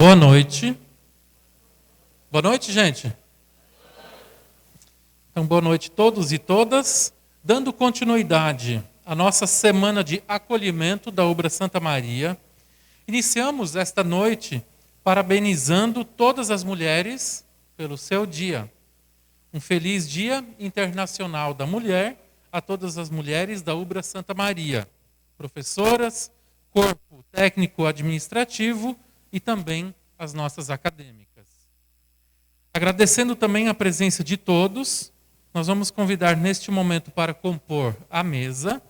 Boa noite. Boa noite, gente. Então, boa noite a todos e todas. Dando continuidade à nossa semana de acolhimento da Ubra Santa Maria, iniciamos esta noite parabenizando todas as mulheres pelo seu dia. Um feliz Dia Internacional da Mulher a todas as mulheres da Ubra Santa Maria, professoras, corpo técnico administrativo e também as nossas acadêmicas. Agradecendo também a presença de todos, nós vamos convidar neste momento para compor a mesa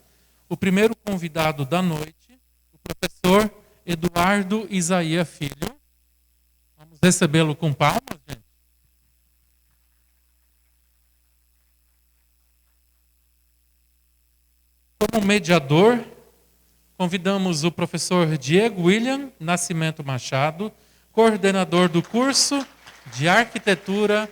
o primeiro convidado da noite, o professor Eduardo Isaia Filho. Vamos recebê-lo com palmas, gente. Como mediador, convidamos o professor Diego William Nascimento Machado, coordenador do curso de Arquitetura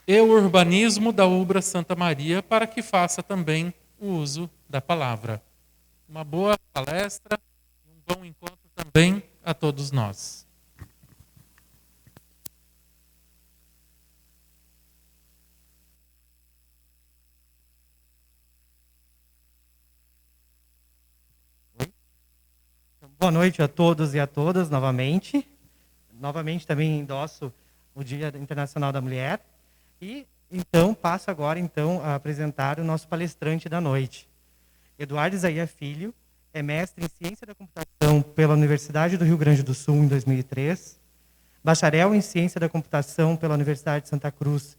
e Urbanismo da Ubra Santa Maria, para que faça também o uso da palavra. Uma boa palestra e um bom encontro também a todos nós. Boa noite a todos e a todas novamente. Novamente também endosso o Dia Internacional da Mulher. E então passo agora a apresentar o nosso palestrante da noite. Eduardo Isaia Filho é mestre em Ciência da Computação pela Universidade do Rio Grande do Sul em 2003, bacharel em Ciência da Computação pela Universidade de Santa Cruz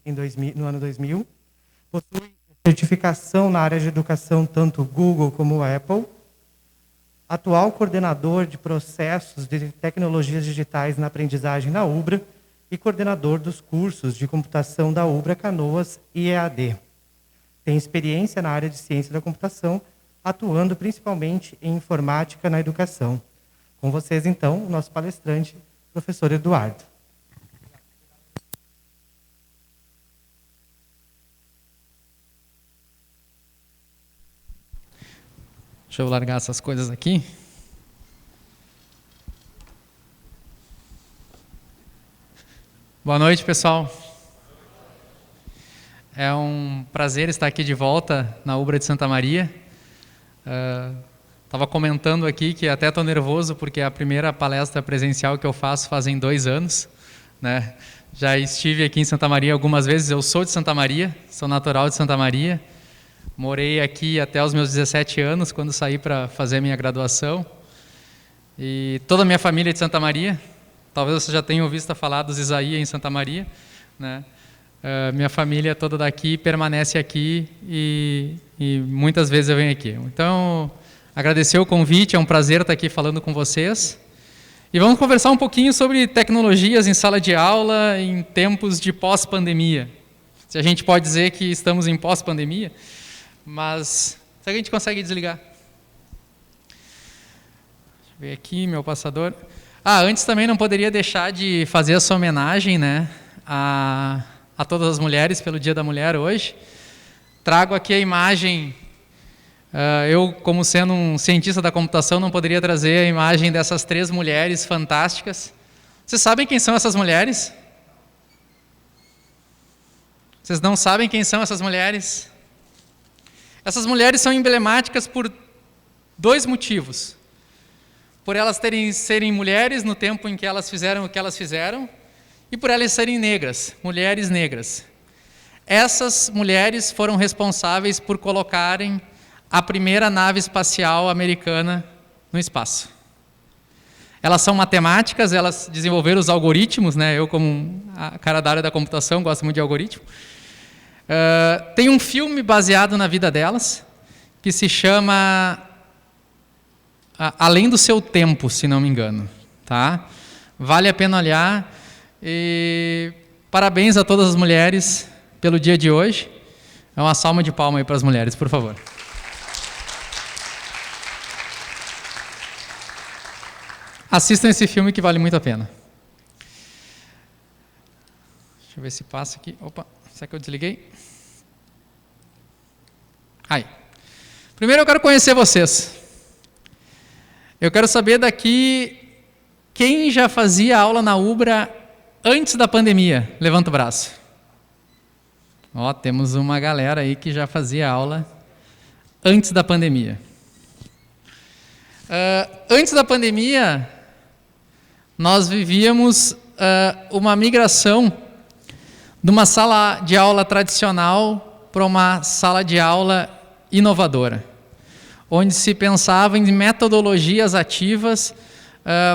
no ano 2000, possui certificação na área de educação tanto Google como Apple, atual coordenador de processos de tecnologias digitais na aprendizagem na Ubra e coordenador dos cursos de computação da Ubra Canoas e EAD. Tem experiência na área de ciência da computação, atuando principalmente em informática na educação. Com vocês, então, o nosso palestrante, professor Eduardo. Deixa eu largar essas coisas aqui. Boa noite, pessoal. É um prazer estar aqui de volta na Ubra de Santa Maria. Estava comentando aqui que até estou nervoso porque é a primeira palestra presencial que eu faço fazem 2 anos, né? Já estive aqui em Santa Maria algumas vezes. Eu sou de Santa Maria, sou natural de Santa Maria. Morei aqui até os meus 17 anos, quando saí para fazer a minha graduação. E toda a minha família é de Santa Maria. Talvez você já tenha ouvido falar dos Isaia em Santa Maria, né? Minha família toda daqui permanece aqui e muitas vezes eu venho aqui. Então, agradecer o convite, é um prazer estar aqui falando com vocês. E vamos conversar um pouquinho sobre tecnologias em sala de aula em tempos de pós-pandemia. Se a gente pode dizer que estamos em pós-pandemia, mas será que a gente consegue desligar? Deixa eu ver aqui, meu passador. Antes também não poderia deixar de fazer essa homenagem, né, a todas as mulheres pelo Dia da Mulher hoje. Trago aqui a imagem, eu como sendo um cientista da computação não poderia trazer a imagem dessas 3 mulheres fantásticas. Vocês sabem quem são essas mulheres? Vocês não sabem quem são essas mulheres? Essas mulheres são emblemáticas por 2 motivos. Por elas serem mulheres no tempo em que elas fizeram o que elas fizeram e por elas serem negras, mulheres negras. Essas mulheres foram responsáveis por colocarem a primeira nave espacial americana no espaço. Elas são matemáticas, elas desenvolveram os algoritmos, né? Eu, como a cara da área da computação, gosto muito de algoritmo. Tem um filme baseado na vida delas, que se chama Além do Seu Tempo, se não me engano. Tá? Vale a pena olhar. E parabéns a todas as mulheres pelo dia de hoje. É uma salva de palmas aí para as mulheres, por favor. Assistam esse filme que vale muito a pena. Deixa eu ver se passa aqui. Opa, será que eu desliguei? Aí. Primeiro eu quero conhecer vocês. Eu quero saber daqui Quem já fazia aula na Ubra antes da pandemia? Levanta o braço. Ó, temos uma galera aí que já fazia aula antes da pandemia. Antes da pandemia, nós vivíamos uma migração de uma sala de aula tradicional para uma sala de aula inovadora, onde se pensava em metodologias ativas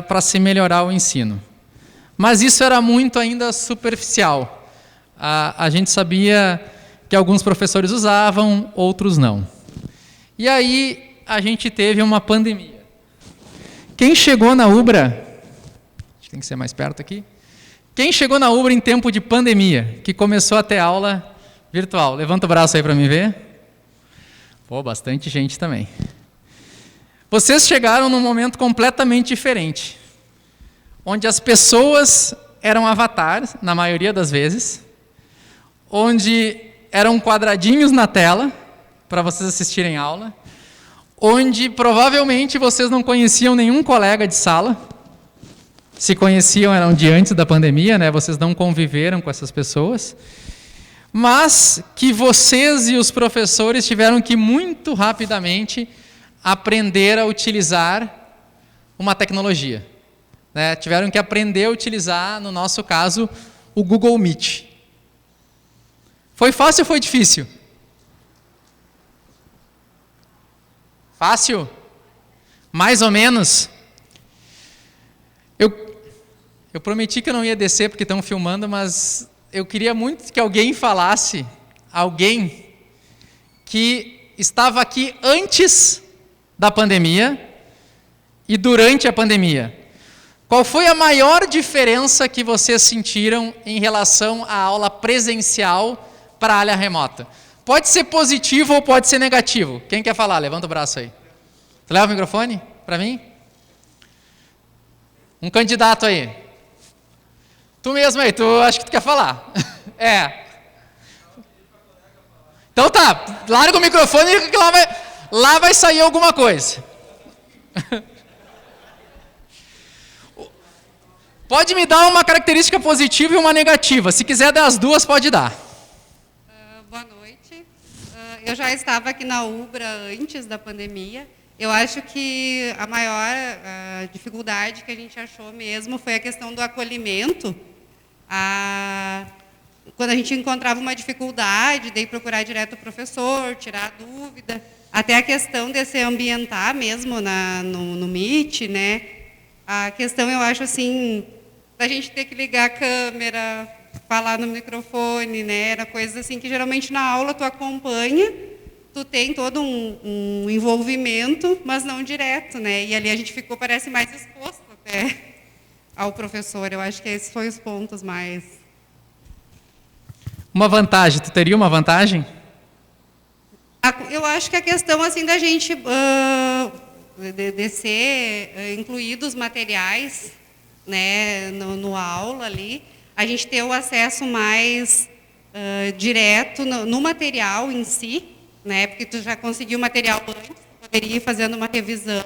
para se melhorar o ensino. Mas isso era muito ainda superficial. A gente sabia que alguns professores usavam, outros não. E aí a gente teve uma pandemia. Quem chegou na Ubra, tem que ser mais perto aqui, quem chegou na Ubra em tempo de pandemia, que começou a ter aula virtual? Levanta o braço aí para me ver. Pô, bastante gente também. Vocês chegaram num momento completamente diferente, onde as pessoas eram avatares, na maioria das vezes, onde eram quadradinhos na tela, para vocês assistirem aula, onde provavelmente vocês não conheciam nenhum colega de sala, se conheciam eram de antes da pandemia, né? Vocês não conviveram com essas pessoas, mas que vocês e os professores tiveram que muito rapidamente aprender a utilizar uma tecnologia, né? Tiveram que aprender a utilizar, no nosso caso, o Google Meet. Foi fácil ou foi difícil? Fácil? Mais ou menos? Eu prometi que eu não ia descer porque estão filmando, mas eu queria muito que alguém falasse, alguém que estava aqui antes da pandemia e durante a pandemia. Qual foi a maior diferença que vocês sentiram em relação à aula presencial para a área remota? Pode ser positivo ou pode ser negativo. Quem quer falar? Levanta o braço aí. Tu leva o microfone para mim? Um candidato aí. Tu mesmo aí, acho que tu quer falar. É. Então tá, larga o microfone que lá vai sair alguma coisa. Pode me dar uma característica positiva e uma negativa. Se quiser dar as duas, pode dar. Boa noite. Eu já estava aqui na Ubra antes da pandemia. Eu acho que a maior dificuldade que a gente achou mesmo foi a questão do acolhimento. Quando a gente encontrava uma dificuldade, daí procurar direto o professor, tirar a dúvida, até a questão de se ambientar mesmo no Meet, né? A questão, eu acho assim, da gente ter que ligar a câmera, falar no microfone, né? Era coisa assim que geralmente na aula tu acompanha, tu tem todo um envolvimento, mas não direto, né? E ali a gente ficou, parece, mais exposto até ao professor. Eu acho que esses foram os pontos mais... Uma vantagem, tu teria uma vantagem? Eu acho que a questão assim da gente de ser incluídos materiais, né, no aula ali, a gente ter o acesso mais direto no material em si, né, porque tu já conseguiu o material antes, poderia ir fazendo uma revisão.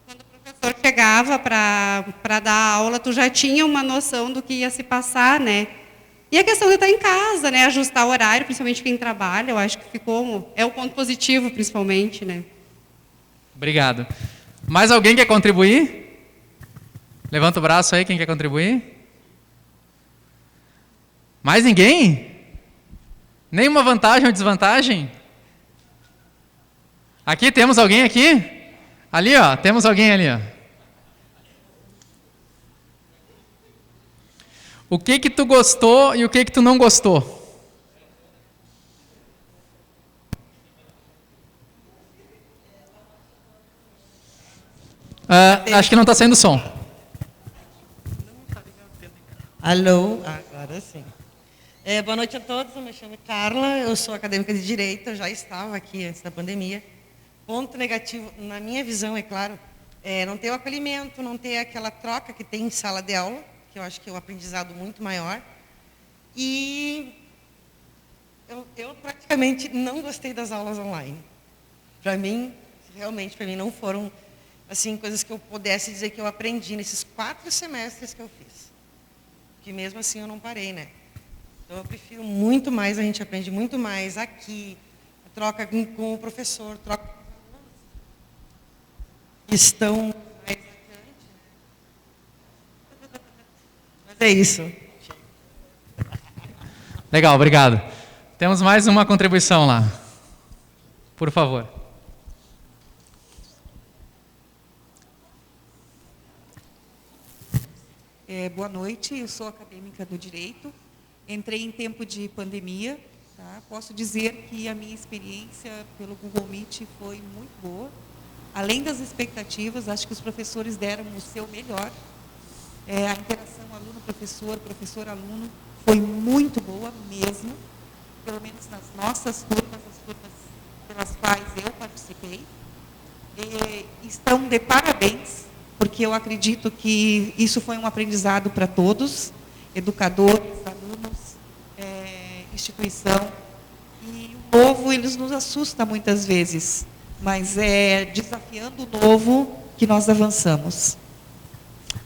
Quando o professor chegava para dar aula, tu já tinha uma noção do que ia se passar, né? E a questão de estar em casa, né, ajustar o horário, principalmente quem trabalha, eu acho que é o ponto positivo, principalmente, né? Obrigado. Mais alguém quer contribuir? Levanta o braço aí, quem quer contribuir? Mais ninguém? Nenhuma vantagem ou desvantagem? Aqui, temos alguém aqui? Ali, ó, temos alguém ali, ó. O que que tu gostou e o que que tu não gostou? Acho que não está saindo som. Alô, agora sim. Boa noite a todos, eu me chamo Carla, eu sou acadêmica de Direito, eu já estava aqui antes da pandemia. Ponto negativo, na minha visão, é claro, não ter o acolhimento, não ter aquela troca que tem em sala de aula, que eu acho que é um aprendizado muito maior. E eu praticamente não gostei das aulas online. Para mim, realmente, para mim não foram assim, coisas que eu pudesse dizer que eu aprendi nesses 4 semestres que eu fiz. Que mesmo assim eu não parei, né? Então eu prefiro muito mais, a gente aprende muito mais aqui, troca com o professor, troca com os alunos que estão mais adiante. Mas é isso. Legal, obrigado. Temos mais uma contribuição lá. Por favor. Boa noite, eu sou acadêmica do Direito. Entrei em tempo de pandemia. Tá? Posso dizer que a minha experiência pelo Google Meet foi muito boa. Além das expectativas, acho que os professores deram o seu melhor. A interação aluno-professor, professor-aluno, foi muito boa mesmo, pelo menos nas nossas turmas, as turmas pelas quais eu participei. Estão de parabéns, porque eu acredito que isso foi um aprendizado para todos, educadores, alunos, instituição. E o novo, eles nos assusta muitas vezes, mas é desafiando o novo que nós avançamos.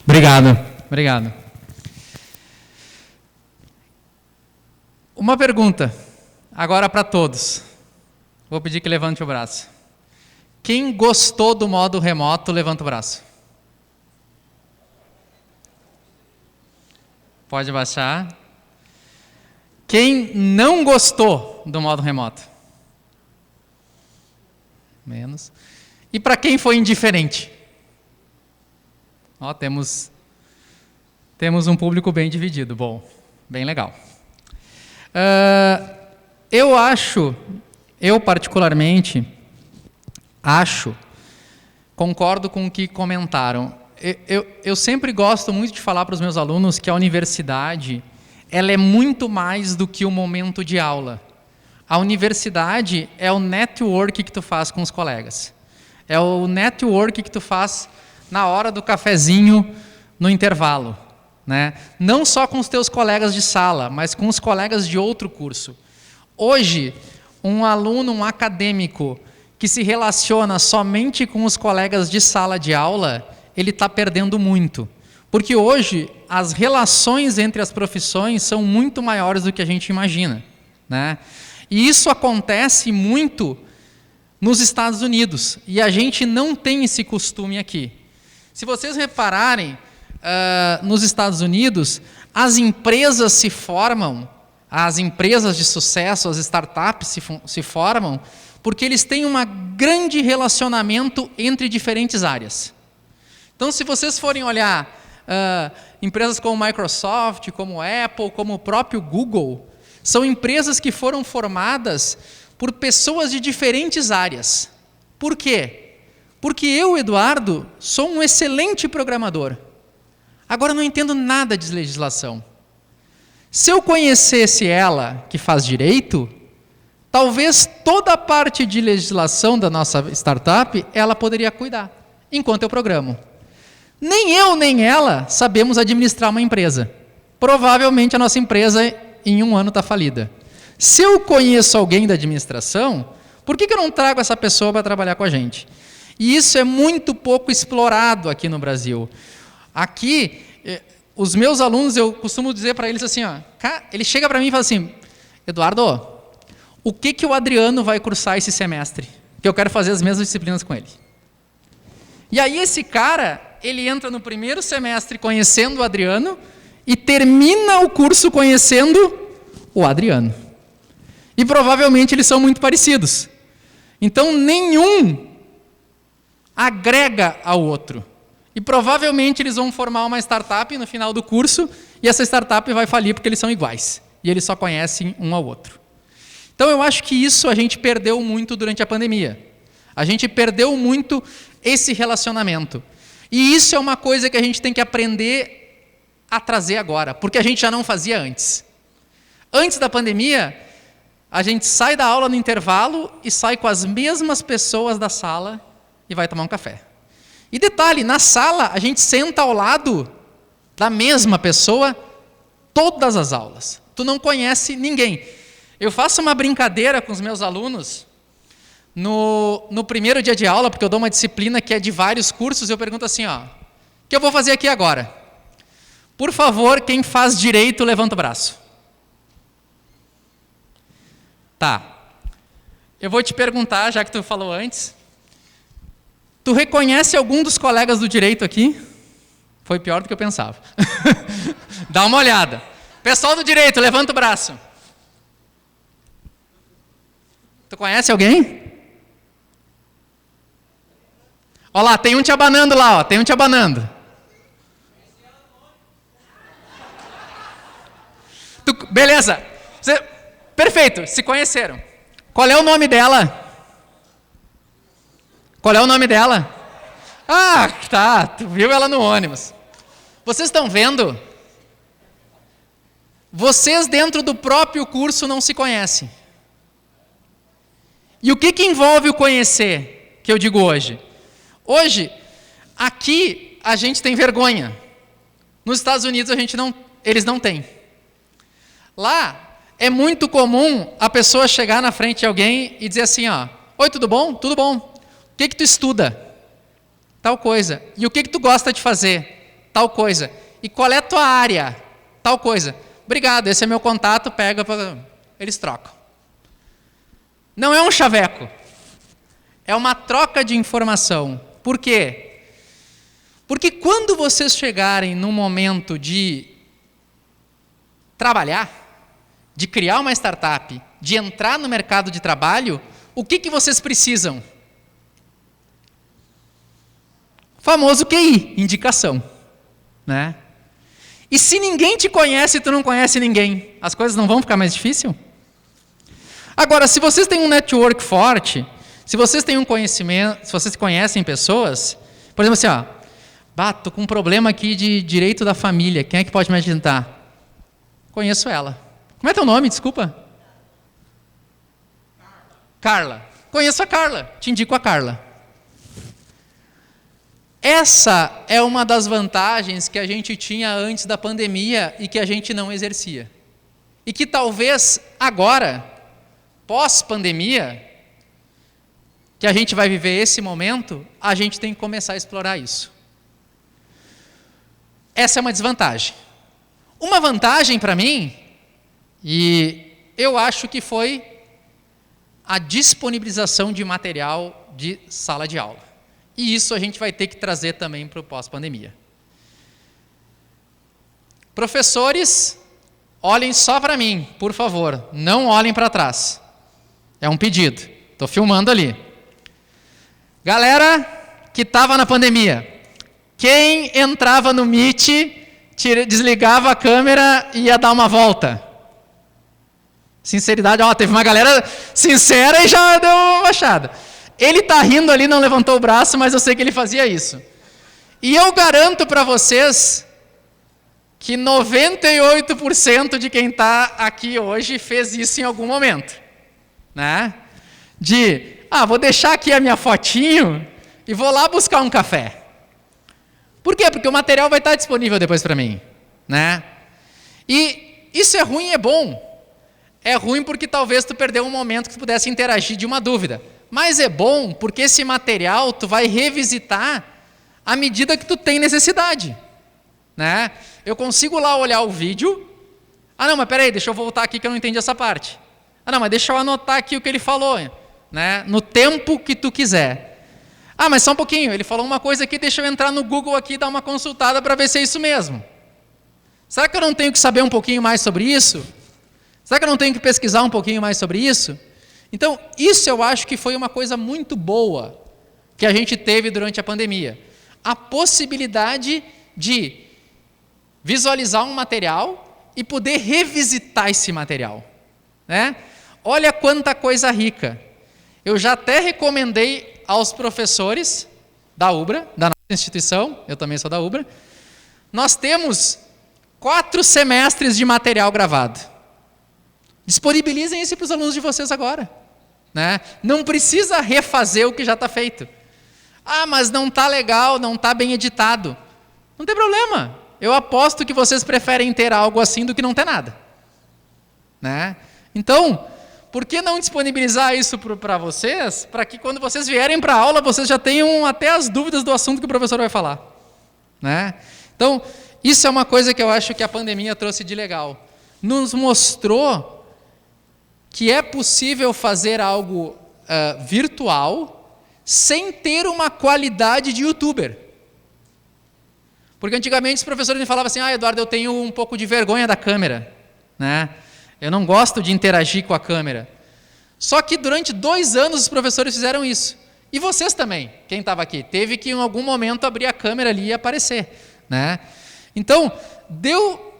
Obrigado, obrigado. Uma pergunta, agora para todos. Vou pedir que levante o braço. Quem gostou do modo remoto, levanta o braço. Pode baixar. Quem não gostou do modo remoto? Menos. E para quem foi indiferente? Ó, temos um público bem dividido. Bom, bem legal. Eu particularmente acho, concordo com o que comentaram. Eu sempre gosto muito de falar para os meus alunos que a universidade, ela é muito mais do que o momento de aula. A universidade é o network que tu faz com os colegas. É o network que tu faz na hora do cafezinho, no intervalo. Né? Não só com os teus colegas de sala, mas com os colegas de outro curso. Hoje, um aluno, um acadêmico, que se relaciona somente com os colegas de sala de aula, ele está perdendo muito. Porque hoje, as relações entre as profissões são muito maiores do que a gente imagina. Né? E isso acontece muito nos Estados Unidos. E a gente não tem esse costume aqui. Se vocês repararem, nos Estados Unidos, as empresas se formam, as empresas de sucesso, as startups se formam, porque eles têm um grande relacionamento entre diferentes áreas. Então, se vocês forem olhar empresas como Microsoft, como Apple, como o próprio Google, são empresas que foram formadas por pessoas de diferentes áreas. Por quê? Porque eu, Eduardo, sou um excelente programador. Agora, eu não entendo nada de legislação. Se eu conhecesse ela, que faz direito, talvez toda a parte de legislação da nossa startup, ela poderia cuidar, enquanto eu programo. Nem eu, nem ela sabemos administrar uma empresa. Provavelmente a nossa empresa, em 1 ano, está falida. Se eu conheço alguém da administração, por que eu não trago essa pessoa para trabalhar com a gente? E isso é muito pouco explorado aqui no Brasil. Aqui, os meus alunos, eu costumo dizer para eles assim, ele chega para mim e fala assim, Eduardo, o que o Adriano vai cursar esse semestre? Que eu quero fazer as mesmas disciplinas com ele. E aí esse cara, ele entra no primeiro semestre conhecendo o Adriano e termina o curso conhecendo o Adriano. E provavelmente eles são muito parecidos. Então nenhum agrega ao outro. E provavelmente eles vão formar uma startup no final do curso e essa startup vai falir porque eles são iguais. E eles só conhecem um ao outro. Então eu acho que isso a gente perdeu muito durante a pandemia. A gente perdeu muito esse relacionamento. E isso é uma coisa que a gente tem que aprender a trazer agora, porque a gente já não fazia antes. Antes da pandemia, a gente sai da aula no intervalo e sai com as mesmas pessoas da sala e vai tomar um café. E detalhe, na sala a gente senta ao lado da mesma pessoa todas as aulas. Tu não conhece ninguém. Eu faço uma brincadeira com os meus alunos. No primeiro dia de aula, porque eu dou uma disciplina que é de vários cursos, eu pergunto assim, ó, o que eu vou fazer aqui agora? Por favor, quem faz direito, levanta o braço. Tá. Eu vou te perguntar, já que tu falou antes, tu reconhece algum dos colegas do direito aqui? Foi pior do que eu pensava. Dá uma olhada. Pessoal do direito, levanta o braço. Tu conhece alguém? Olha lá, tem um te abanando lá, ó, tem um te abanando. Beleza. Perfeito, se conheceram. Qual é o nome dela? Qual é o nome dela? Ah, tá, tu viu ela no ônibus. Vocês estão vendo? Vocês dentro do próprio curso não se conhecem. E o que envolve o conhecer, que eu digo hoje? Hoje, aqui a gente tem vergonha. Nos Estados Unidos eles não têm. Lá é muito comum a pessoa chegar na frente de alguém e dizer assim, ó, oi, tudo bom? Tudo bom. O que tu estuda? Tal coisa. E o que tu gosta de fazer? Tal coisa. E qual é a tua área? Tal coisa. Obrigado, esse é meu contato, pega, eles trocam. Não é um chaveco. É uma troca de informação. Por quê? Porque quando vocês chegarem num momento de trabalhar, de criar uma startup, de entrar no mercado de trabalho, o que vocês precisam? Famoso QI, indicação, né? E se ninguém te conhece e tu não conhece ninguém, as coisas não vão ficar mais difíceis? Agora, se vocês têm um network forte, se vocês têm um conhecimento, se vocês conhecem pessoas, por exemplo assim, ó, tô com um problema aqui de direito da família, quem é que pode me adiantar? Conheço ela. Como é teu nome, desculpa? Carla. Conheço a Carla, te indico a Carla. Essa é uma das vantagens que a gente tinha antes da pandemia e que a gente não exercia. E que talvez agora, pós-pandemia, que a gente vai viver esse momento, a gente tem que começar a explorar isso. Essa é uma desvantagem. Uma vantagem para mim, e eu acho que foi a disponibilização de material de sala de aula. E isso a gente vai ter que trazer também para o pós-pandemia. Professores, olhem só para mim, por favor, não olhem para trás. É um pedido, estou filmando ali. Galera que estava na pandemia, quem entrava no Meet, desligava a câmera e ia dar uma volta? Sinceridade, teve uma galera sincera e já deu uma baixada. Ele está rindo ali, não levantou o braço, mas eu sei que ele fazia isso. E eu garanto para vocês que 98% de quem está aqui hoje fez isso em algum momento. Né? Vou deixar aqui a minha fotinho e vou lá buscar um café. Por quê? Porque o material vai estar disponível depois para mim. Né? E isso é ruim e é bom. É ruim porque talvez tu perdeu um momento que tu pudesse interagir de uma dúvida. Mas é bom porque esse material tu vai revisitar à medida que tu tem necessidade. Né? Eu consigo lá olhar o vídeo. Não, mas peraí, deixa eu voltar aqui que eu não entendi essa parte. Não, mas deixa eu anotar aqui o que ele falou. Né? No tempo que tu quiser. Mas só um pouquinho, ele falou uma coisa aqui, deixa eu entrar no Google aqui e dar uma consultada para ver se é isso mesmo. Será que eu não tenho que saber um pouquinho mais sobre isso? Será que eu não tenho que pesquisar um pouquinho mais sobre isso? Então, isso eu acho que foi uma coisa muito boa que a gente teve durante a pandemia. A possibilidade de visualizar um material e poder revisitar esse material. Né? Olha quanta coisa rica. Eu já até recomendei aos professores da UBRA, da nossa instituição, eu também sou da UBRA, nós temos 4 semestres de material gravado. Disponibilizem isso para os alunos de vocês agora. Né? Não precisa refazer o que já está feito. Mas não está legal, não está bem editado. Não tem problema. Eu aposto que vocês preferem ter algo assim do que não ter nada. Né? Então, por que não disponibilizar isso para vocês, para que quando vocês vierem para a aula, vocês já tenham até as dúvidas do assunto que o professor vai falar, né? Então, isso é uma coisa que eu acho que a pandemia trouxe de legal. Nos mostrou que é possível fazer algo virtual sem ter uma qualidade de youtuber. Porque antigamente os professores me falavam assim, Eduardo, eu tenho um pouco de vergonha da câmera, né? Eu não gosto de interagir com a câmera. Só que durante 2 anos os professores fizeram isso. E vocês também, quem estava aqui, teve que em algum momento abrir a câmera ali e aparecer, né? Então,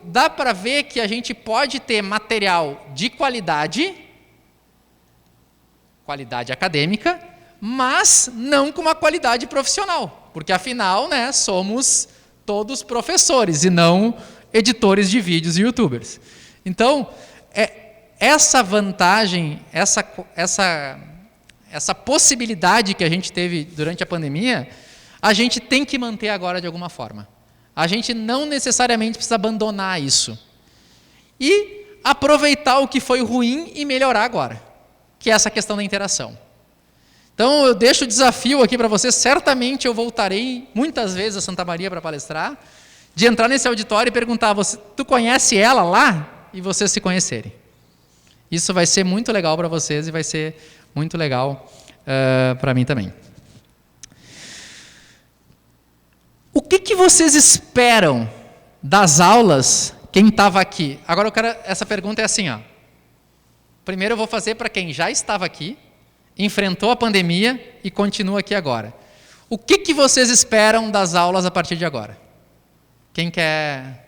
dá para ver que a gente pode ter material de qualidade acadêmica, mas não com uma qualidade profissional, porque afinal, né, somos todos professores e não editores de vídeos e youtubers. Então, essa vantagem, essa possibilidade que a gente teve durante a pandemia, a gente tem que manter agora de alguma forma. A gente não necessariamente precisa abandonar isso. E aproveitar o que foi ruim e melhorar agora, que é essa questão da interação. Então, eu deixo o desafio aqui para vocês, certamente eu voltarei muitas vezes a Santa Maria para palestrar, de entrar nesse auditório e perguntar, tu conhece ela lá? E vocês se conhecerem. Isso vai ser muito legal para vocês e vai ser muito legal para mim também. O que vocês esperam das aulas, quem estava aqui? Agora essa pergunta é assim, ó. Primeiro eu vou fazer para quem já estava aqui, enfrentou a pandemia e continua aqui agora. O que vocês esperam das aulas a partir de agora? Quem quer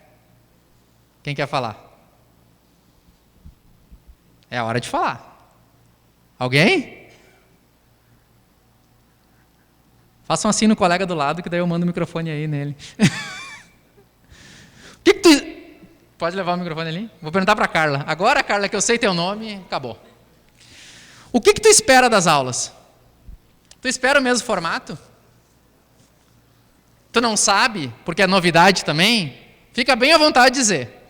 falar? É a hora de falar. Alguém? Façam assim no colega do lado, que daí eu mando o microfone aí nele. Pode levar o microfone ali? Vou perguntar para a Carla. Agora, Carla, que eu sei teu nome, acabou. O que tu espera das aulas? Tu espera o mesmo formato? Tu não sabe, porque é novidade também? Fica bem à vontade de dizer.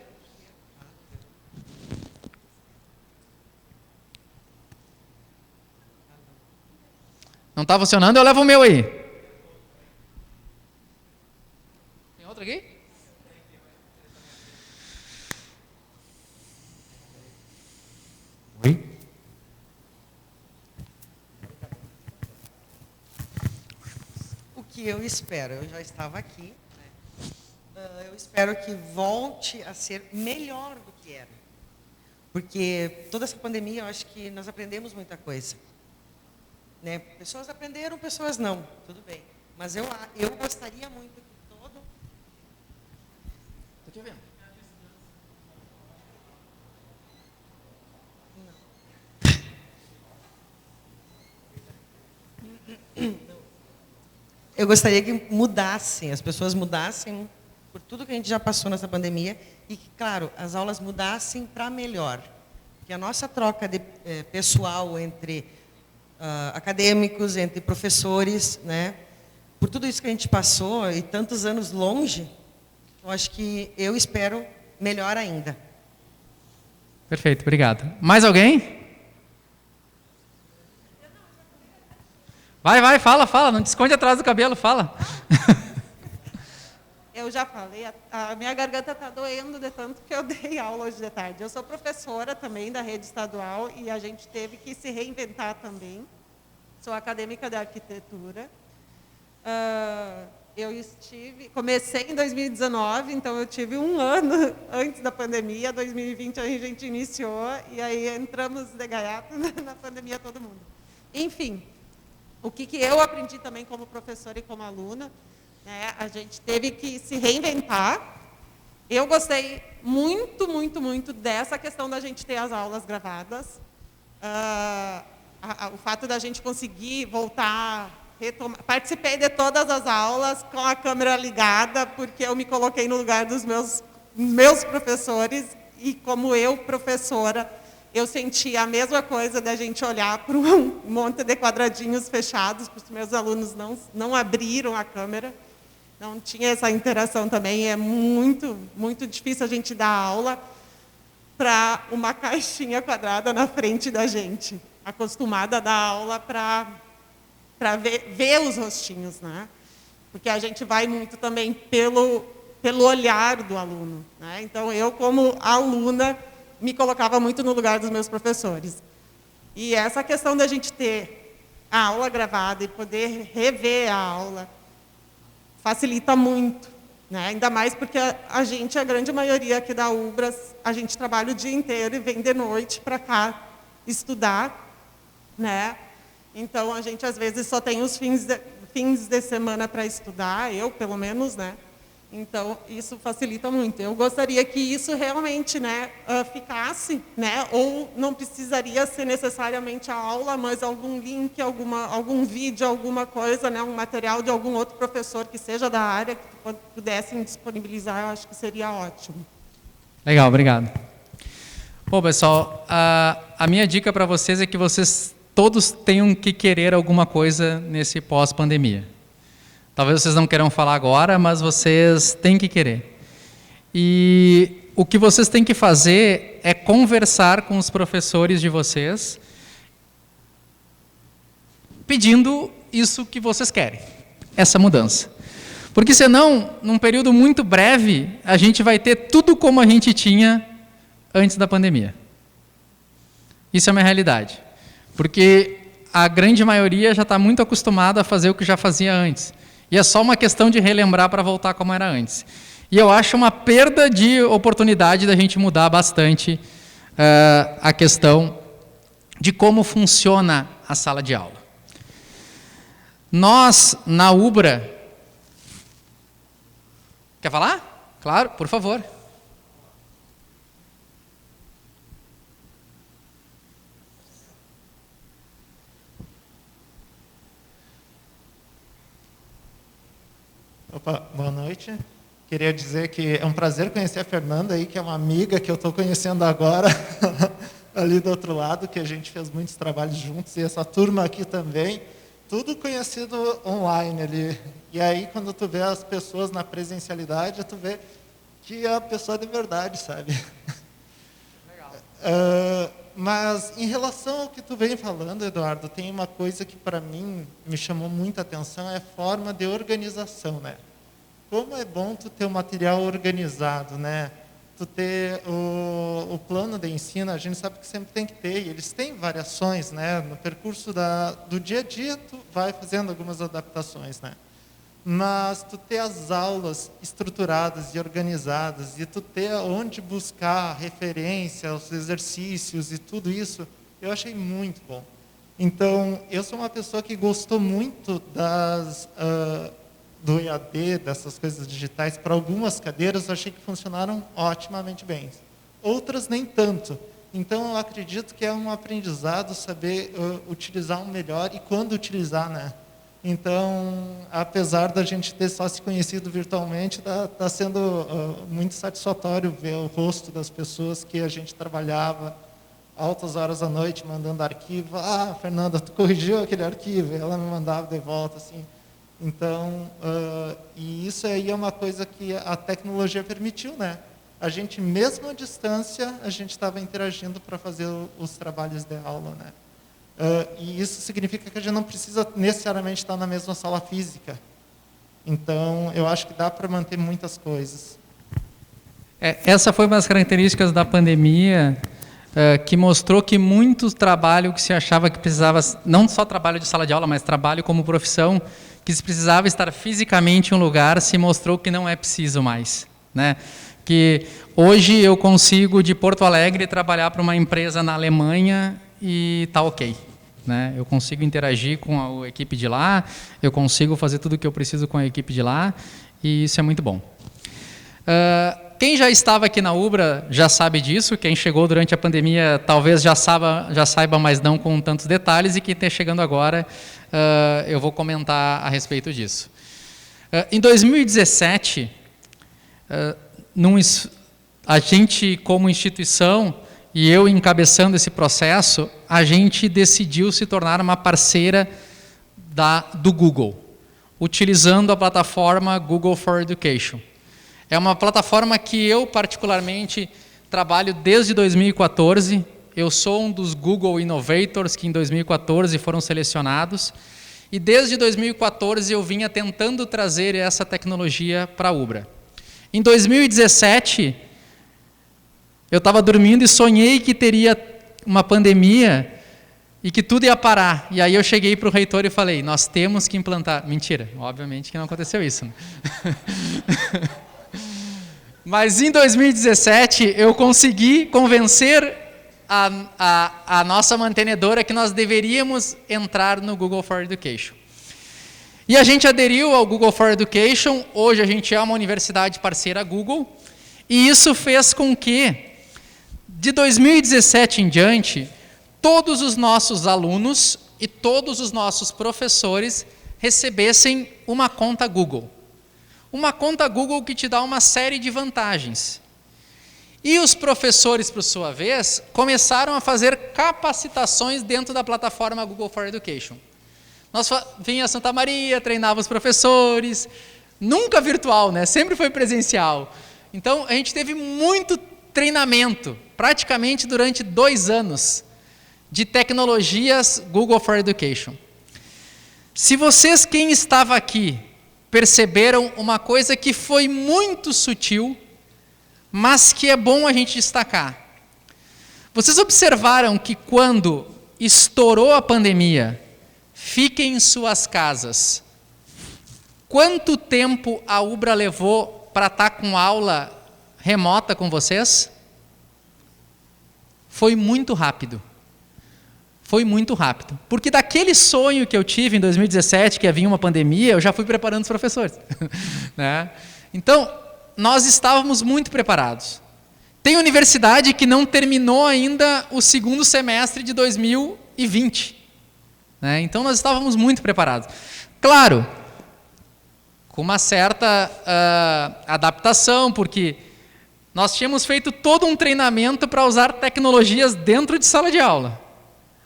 Não está funcionando? Eu levo o meu aí. Tem outro aqui? Oi? O que eu espero? Eu já estava aqui, né? Eu espero que volte a ser melhor do que era. Porque toda essa pandemia, eu acho que nós aprendemos muita coisa. Né? Pessoas aprenderam, pessoas não, tudo bem. Mas eu gostaria muito que todo... Estou te vendo. Eu gostaria que mudassem, as pessoas mudassem por tudo que a gente já passou nessa pandemia e que, claro, as aulas mudassem para melhor. Que a nossa troca pessoal entre acadêmicos, entre professores, né? Por tudo isso que a gente passou e tantos anos longe, eu espero melhor ainda. Perfeito, obrigado. Mais alguém? Vai, fala, não te esconde atrás do cabelo, fala. Eu já falei, a minha garganta está doendo de tanto que eu dei aula hoje de tarde. Eu sou professora também da rede estadual e a gente teve que se reinventar também. Sou acadêmica de arquitetura. Comecei em 2019, então eu tive 1 ano antes da pandemia. 2020 a gente iniciou e aí entramos de gaiato na pandemia todo mundo. Enfim, o que eu aprendi também como professora e como aluna, né, a gente teve que se reinventar. Eu gostei muito, muito, muito dessa questão da gente ter as aulas gravadas. O fato da gente conseguir voltar, participei de todas as aulas com a câmera ligada, porque eu me coloquei no lugar dos meus professores e como eu, professora, eu senti a mesma coisa da gente olhar para um monte de quadradinhos fechados, porque os meus alunos não abriram a câmera, não tinha essa interação também, é muito, muito difícil a gente dar aula. para uma caixinha quadrada na frente da gente, acostumada a dar aula para ver os rostinhos, né? Porque a gente vai muito também pelo olhar do aluno, né? Então, eu, como aluna, me colocava muito no lugar dos meus professores. E essa questão da gente ter a aula gravada e poder rever a aula facilita muito, né? Ainda mais porque a gente, a grande maioria aqui da UBRAS, a gente trabalha o dia inteiro e vem de noite para cá estudar, né? Então, a gente, às vezes, só tem os fins de semana para estudar, eu, pelo menos, né? Então, isso facilita muito. Eu gostaria que isso realmente, né, ficasse, né? Ou não precisaria ser necessariamente a aula, mas algum link, algum vídeo, alguma coisa, né, um material de algum outro professor que seja da área, que pudessem disponibilizar, eu acho que seria ótimo. Legal, obrigado. Bom, pessoal, a minha dica para vocês é que vocês todos tenham que querer alguma coisa nesse pós-pandemia. Talvez vocês não queiram falar agora, mas vocês têm que querer. E o que vocês têm que fazer é conversar com os professores de vocês, pedindo isso que vocês querem, essa mudança. Porque senão, num período muito breve, a gente vai ter tudo como a gente tinha antes da pandemia. Isso é uma realidade. Porque a grande maioria já está muito acostumada a fazer o que já fazia antes. E é só uma questão de relembrar para voltar como era antes. E eu acho uma perda de oportunidade da gente mudar bastante a questão de como funciona a sala de aula. Nós, na UBRA... Quer falar? Claro, por favor. Opa, boa noite. Queria dizer que é um prazer conhecer a Fernanda aí, que é uma amiga que eu estou conhecendo agora, ali do outro lado, que a gente fez muitos trabalhos juntos, e essa turma aqui também, tudo conhecido online ali. E aí, quando tu vê as pessoas na presencialidade, tu vê que é a pessoa de verdade, sabe? Legal. Mas, em relação ao que tu vem falando, Eduardo, tem uma coisa que, para mim, me chamou muita atenção, é a forma de organização, né? Como é bom tu ter o material organizado, né? Tu ter o plano de ensino, a gente sabe que sempre tem que ter, e eles têm variações, né? No percurso do dia a dia, tu vai fazendo algumas adaptações, né? Mas tu ter as aulas estruturadas e organizadas, e tu ter onde buscar referência, os exercícios e tudo isso, eu achei muito bom. Então, eu sou uma pessoa que gostou muito do EAD, dessas coisas digitais. Para algumas cadeiras, eu achei que funcionaram otimamente bem. Outras, nem tanto. Então, eu acredito que é um aprendizado saber utilizar um melhor e quando utilizar, né? Então, apesar da gente ter só se conhecido virtualmente, está sendo muito satisfatório ver o rosto das pessoas que a gente trabalhava altas horas da noite, mandando arquivo. Ah, Fernanda, tu corrigiu aquele arquivo. Ela me mandava de volta, assim. Então, e isso aí é uma coisa que a tecnologia permitiu, né? A gente, mesmo à distância, a gente estava interagindo para fazer os trabalhos de aula, né? E isso significa que a gente não precisa necessariamente estar na mesma sala física. Então, eu acho que dá para manter muitas coisas. Essa foi uma das características da pandemia, que mostrou que muito trabalho que se achava que precisava, não só trabalho de sala de aula, mas trabalho como profissão, que se precisava estar fisicamente em um lugar, se mostrou que não é preciso mais, né? Que hoje eu consigo, de Porto Alegre, trabalhar para uma empresa na Alemanha e está ok, né? Eu consigo interagir com a equipe de lá, eu consigo fazer tudo o que eu preciso com a equipe de lá, e isso é muito bom. Quem já estava aqui na UBRA já sabe disso, quem chegou durante a pandemia talvez já saiba, mas não com tantos detalhes, e quem está chegando agora, eu vou comentar a respeito disso. Em 2017, a gente, como instituição, e eu encabeçando esse processo, a gente decidiu se tornar uma parceira do Google, utilizando a plataforma Google for Education. É uma plataforma que eu, particularmente, trabalho desde 2014. Eu sou um dos Google Innovators que em 2014 foram selecionados. E desde 2014 eu vinha tentando trazer essa tecnologia para a Ubra. Em 2017, eu estava dormindo e sonhei que teria uma pandemia e que tudo ia parar. E aí eu cheguei para o reitor e falei, nós temos que implantar... Mentira, obviamente que não aconteceu isso. Né? Mas em 2017 eu consegui convencer a nossa mantenedora que nós deveríamos entrar no Google for Education. E a gente aderiu ao Google for Education, hoje a gente é uma universidade parceira Google, e isso fez com que, de 2017 em diante, todos os nossos alunos e todos os nossos professores recebessem uma conta Google. Uma conta Google que te dá uma série de vantagens. E os professores, por sua vez, começaram a fazer capacitações dentro da plataforma Google for Education. Nós vinha a Santa Maria, treinava os professores, nunca virtual, né? Sempre foi presencial. Então, a gente teve muito treinamento, praticamente durante 2 anos, de tecnologias Google for Education. Se vocês, quem estava aqui, perceberam uma coisa que foi muito sutil, mas que é bom a gente destacar. Vocês observaram que quando estourou a pandemia, fiquem em suas casas, quanto tempo a Ubra levou para estar com aula remota com vocês? Foi muito rápido. Foi muito rápido. Porque daquele sonho que eu tive em 2017, que ia vir uma pandemia, eu já fui preparando os professores. Né? Então, nós estávamos muito preparados. Tem universidade que não terminou ainda o 2º semestre de 2020. Né? Então, nós estávamos muito preparados. Claro, com uma certa adaptação, porque nós tínhamos feito todo um treinamento para usar tecnologias dentro de sala de aula.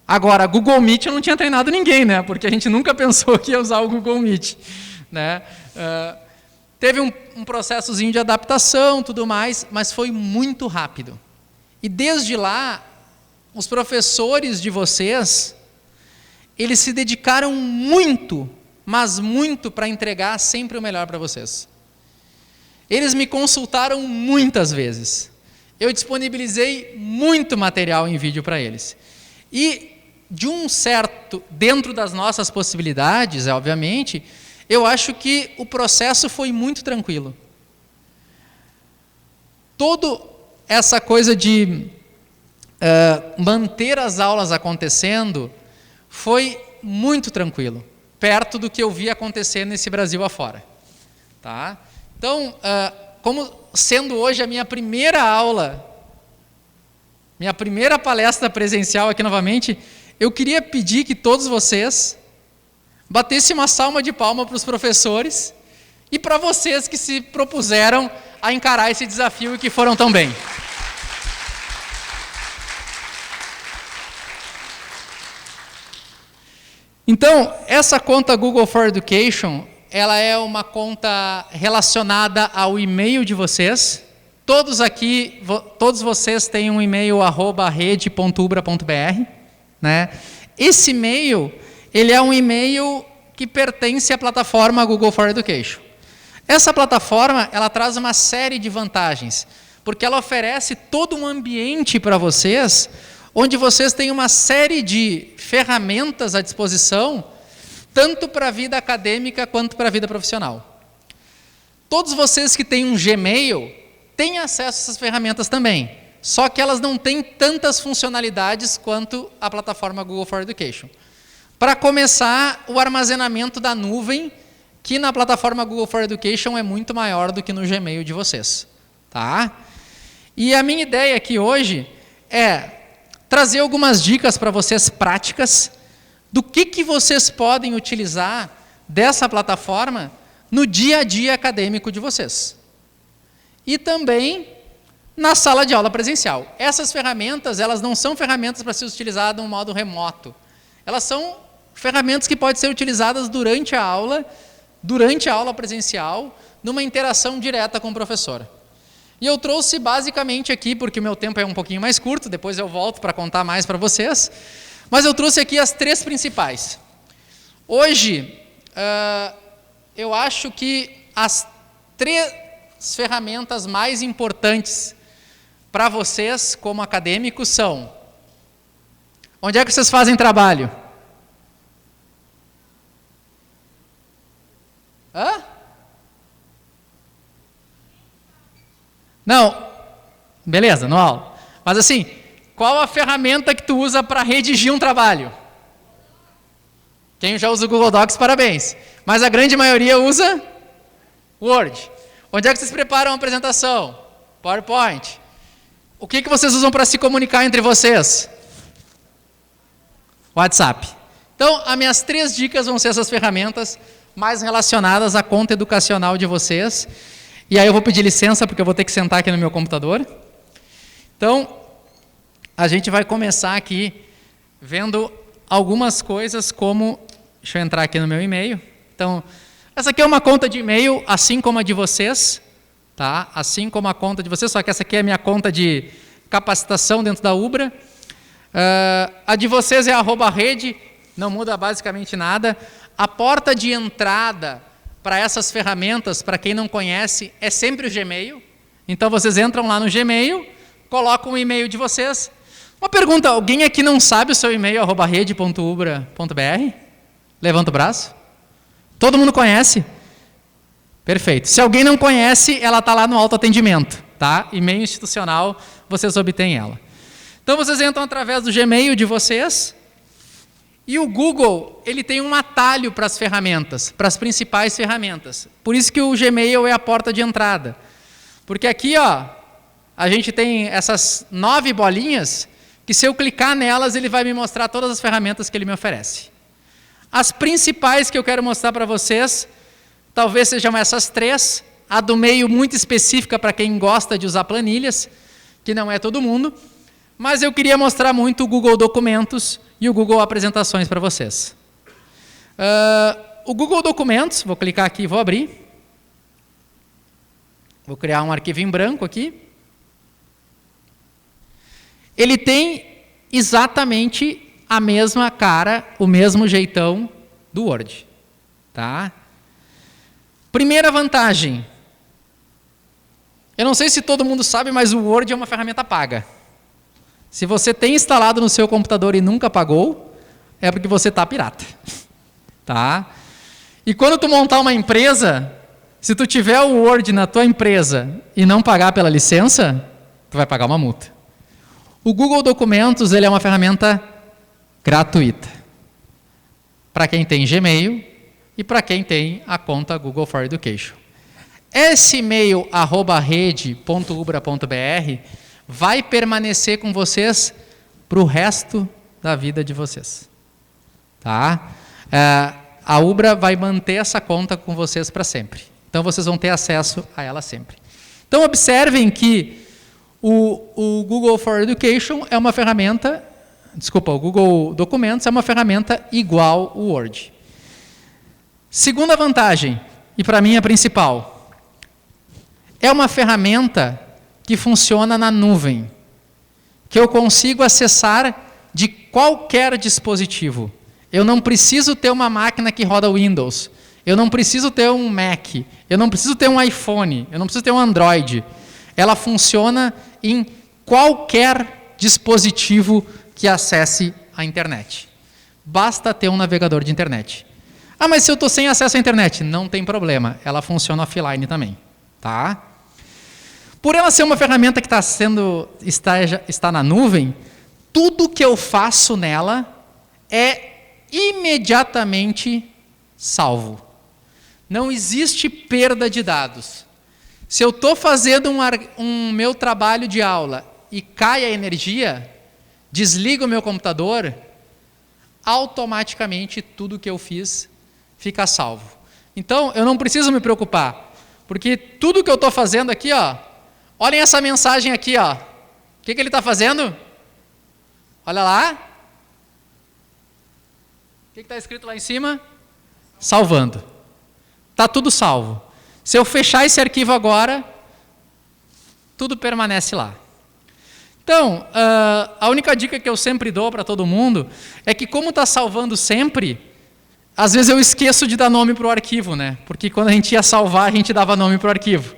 Agora, Google Meet eu não tinha treinado ninguém, né? Porque a gente nunca pensou que ia usar o Google Meet. Né? Teve um processozinho de adaptação, tudo mais, mas foi muito rápido. E desde lá, os professores de vocês, eles se dedicaram muito, mas muito, para entregar sempre o melhor para vocês. Eles me consultaram muitas vezes. Eu disponibilizei muito material em vídeo para eles. E, de um certo, dentro das nossas possibilidades, obviamente, eu acho que o processo foi muito tranquilo. Toda essa coisa de manter as aulas acontecendo foi muito tranquilo, perto do que eu vi acontecer nesse Brasil afora. Tá? Então, como sendo hoje a minha primeira aula, minha primeira palestra presencial aqui novamente, eu queria pedir que todos vocês batessem uma salva de palmas para os professores e para vocês que se propuseram a encarar esse desafio e que foram tão bem. Então, essa conta Google for Education, ela é uma conta relacionada ao e-mail de vocês. Todos aqui, todos vocês têm um e-mail @rede.ubra.br, né? Esse e-mail, ele é um e-mail que pertence à plataforma Google for Education. Essa plataforma, ela traz uma série de vantagens, porque ela oferece todo um ambiente para vocês, onde vocês têm uma série de ferramentas à disposição, tanto para a vida acadêmica quanto para a vida profissional. Todos vocês que têm um Gmail têm acesso a essas ferramentas também, só que elas não têm tantas funcionalidades quanto a plataforma Google for Education. Para começar, o armazenamento da nuvem, que na plataforma Google for Education é muito maior do que no Gmail de vocês. Tá? E a minha ideia aqui hoje é trazer algumas dicas para vocês práticas do que vocês podem utilizar dessa plataforma no dia a dia acadêmico de vocês. E também na sala de aula presencial. Essas ferramentas, elas não são ferramentas para ser utilizadas de um modo remoto. Elas são ferramentas que podem ser utilizadas durante a aula presencial, numa interação direta com o professor. E eu trouxe basicamente aqui, porque o meu tempo é um pouquinho mais curto, depois eu volto para contar mais para vocês, mas eu trouxe aqui as 3 principais. Hoje, eu acho que as 3 ferramentas mais importantes para vocês como acadêmicos são: onde é que vocês fazem trabalho? Hã? Não, beleza, no aula. Mas assim, qual a ferramenta que tu usa para redigir um trabalho? Quem já usa o Google Docs, parabéns. Mas a grande maioria usa Word. Onde é que vocês preparam a apresentação? PowerPoint. O que vocês usam para se comunicar entre vocês? WhatsApp. Então, as minhas 3 dicas vão ser essas ferramentas mais relacionadas à conta educacional de vocês. E aí eu vou pedir licença, porque eu vou ter que sentar aqui no meu computador. Então, a gente vai começar aqui vendo algumas coisas como... Deixa eu entrar aqui no meu e-mail. Então, essa aqui é uma conta de e-mail, assim como a de vocês, tá? Assim como a conta de vocês, só que essa aqui é a minha conta de capacitação dentro da Ubra. A de vocês é @rede, não muda basicamente nada. A porta de entrada para essas ferramentas, para quem não conhece, é sempre o Gmail. Então, vocês entram lá no Gmail, colocam o e-mail de vocês. Uma pergunta, alguém aqui não sabe o seu e-mail, @rede.ubra.br? Levanta o braço. Todo mundo conhece? Perfeito. Se alguém não conhece, ela está lá no autoatendimento, tá? E-mail institucional, vocês obtêm ela. Então, vocês entram através do Gmail de vocês. E o Google, ele tem um atalho para as ferramentas, para as principais ferramentas. Por isso que o Gmail é a porta de entrada. Porque aqui, ó, a gente tem essas 9 bolinhas, que se eu clicar nelas, ele vai me mostrar todas as ferramentas que ele me oferece. As principais que eu quero mostrar para vocês, talvez sejam essas 3. A do meio muito específica para quem gosta de usar planilhas, que não é todo mundo. Mas eu queria mostrar muito o Google Documentos e o Google Apresentações para vocês. O Google Documentos, vou clicar aqui e vou abrir. Vou criar um arquivo em branco aqui. Ele tem exatamente a mesma cara, o mesmo jeitão do Word. Tá? Primeira vantagem. Eu não sei se todo mundo sabe, mas o Word é uma ferramenta paga. Se você tem instalado no seu computador e nunca pagou, é porque você está pirata. Tá? E quando tu montar uma empresa, se tu tiver o Word na tua empresa e não pagar pela licença, tu vai pagar uma multa. O Google Documentos, ele é uma ferramenta gratuita. Para quem tem Gmail e para quem tem a conta Google for Education. Esse e-mail @rede.ubra.br vai permanecer com vocês para o resto da vida de vocês. Tá? A Ubra vai manter essa conta com vocês para sempre. Então, vocês vão ter acesso a ela sempre. Então, observem que o Google for Education é uma ferramenta... Desculpa, o Google Documentos é uma ferramenta igual ao Word. Segunda vantagem, e para mim a principal, é uma ferramenta que funciona na nuvem, que eu consigo acessar de qualquer dispositivo. Eu não preciso ter uma máquina que roda Windows, eu não preciso ter um Mac, eu não preciso ter um iPhone, eu não preciso ter um Android. Ela funciona em qualquer dispositivo que acesse a internet. Basta ter um navegador de internet. Ah, mas se eu estou sem acesso à internet? Não tem problema, ela funciona offline também. Tá? Por ela ser uma ferramenta que está na nuvem, tudo que eu faço nela é imediatamente salvo. Não existe perda de dados. Se eu estou fazendo um meu trabalho de aula e cai a energia, desligo o meu computador, automaticamente tudo que eu fiz fica salvo. Então, eu não preciso me preocupar, porque tudo que eu estou fazendo aqui, ó, olhem essa mensagem aqui, ó. O que ele está fazendo? Olha lá. O que está escrito lá em cima? Salvando. Está tudo salvo. Se eu fechar esse arquivo agora, tudo permanece lá. Então, a única dica que eu sempre dou para todo mundo é que, como está salvando sempre, às vezes eu esqueço de dar nome para o arquivo, né? Porque quando a gente ia salvar, a gente dava nome para o arquivo.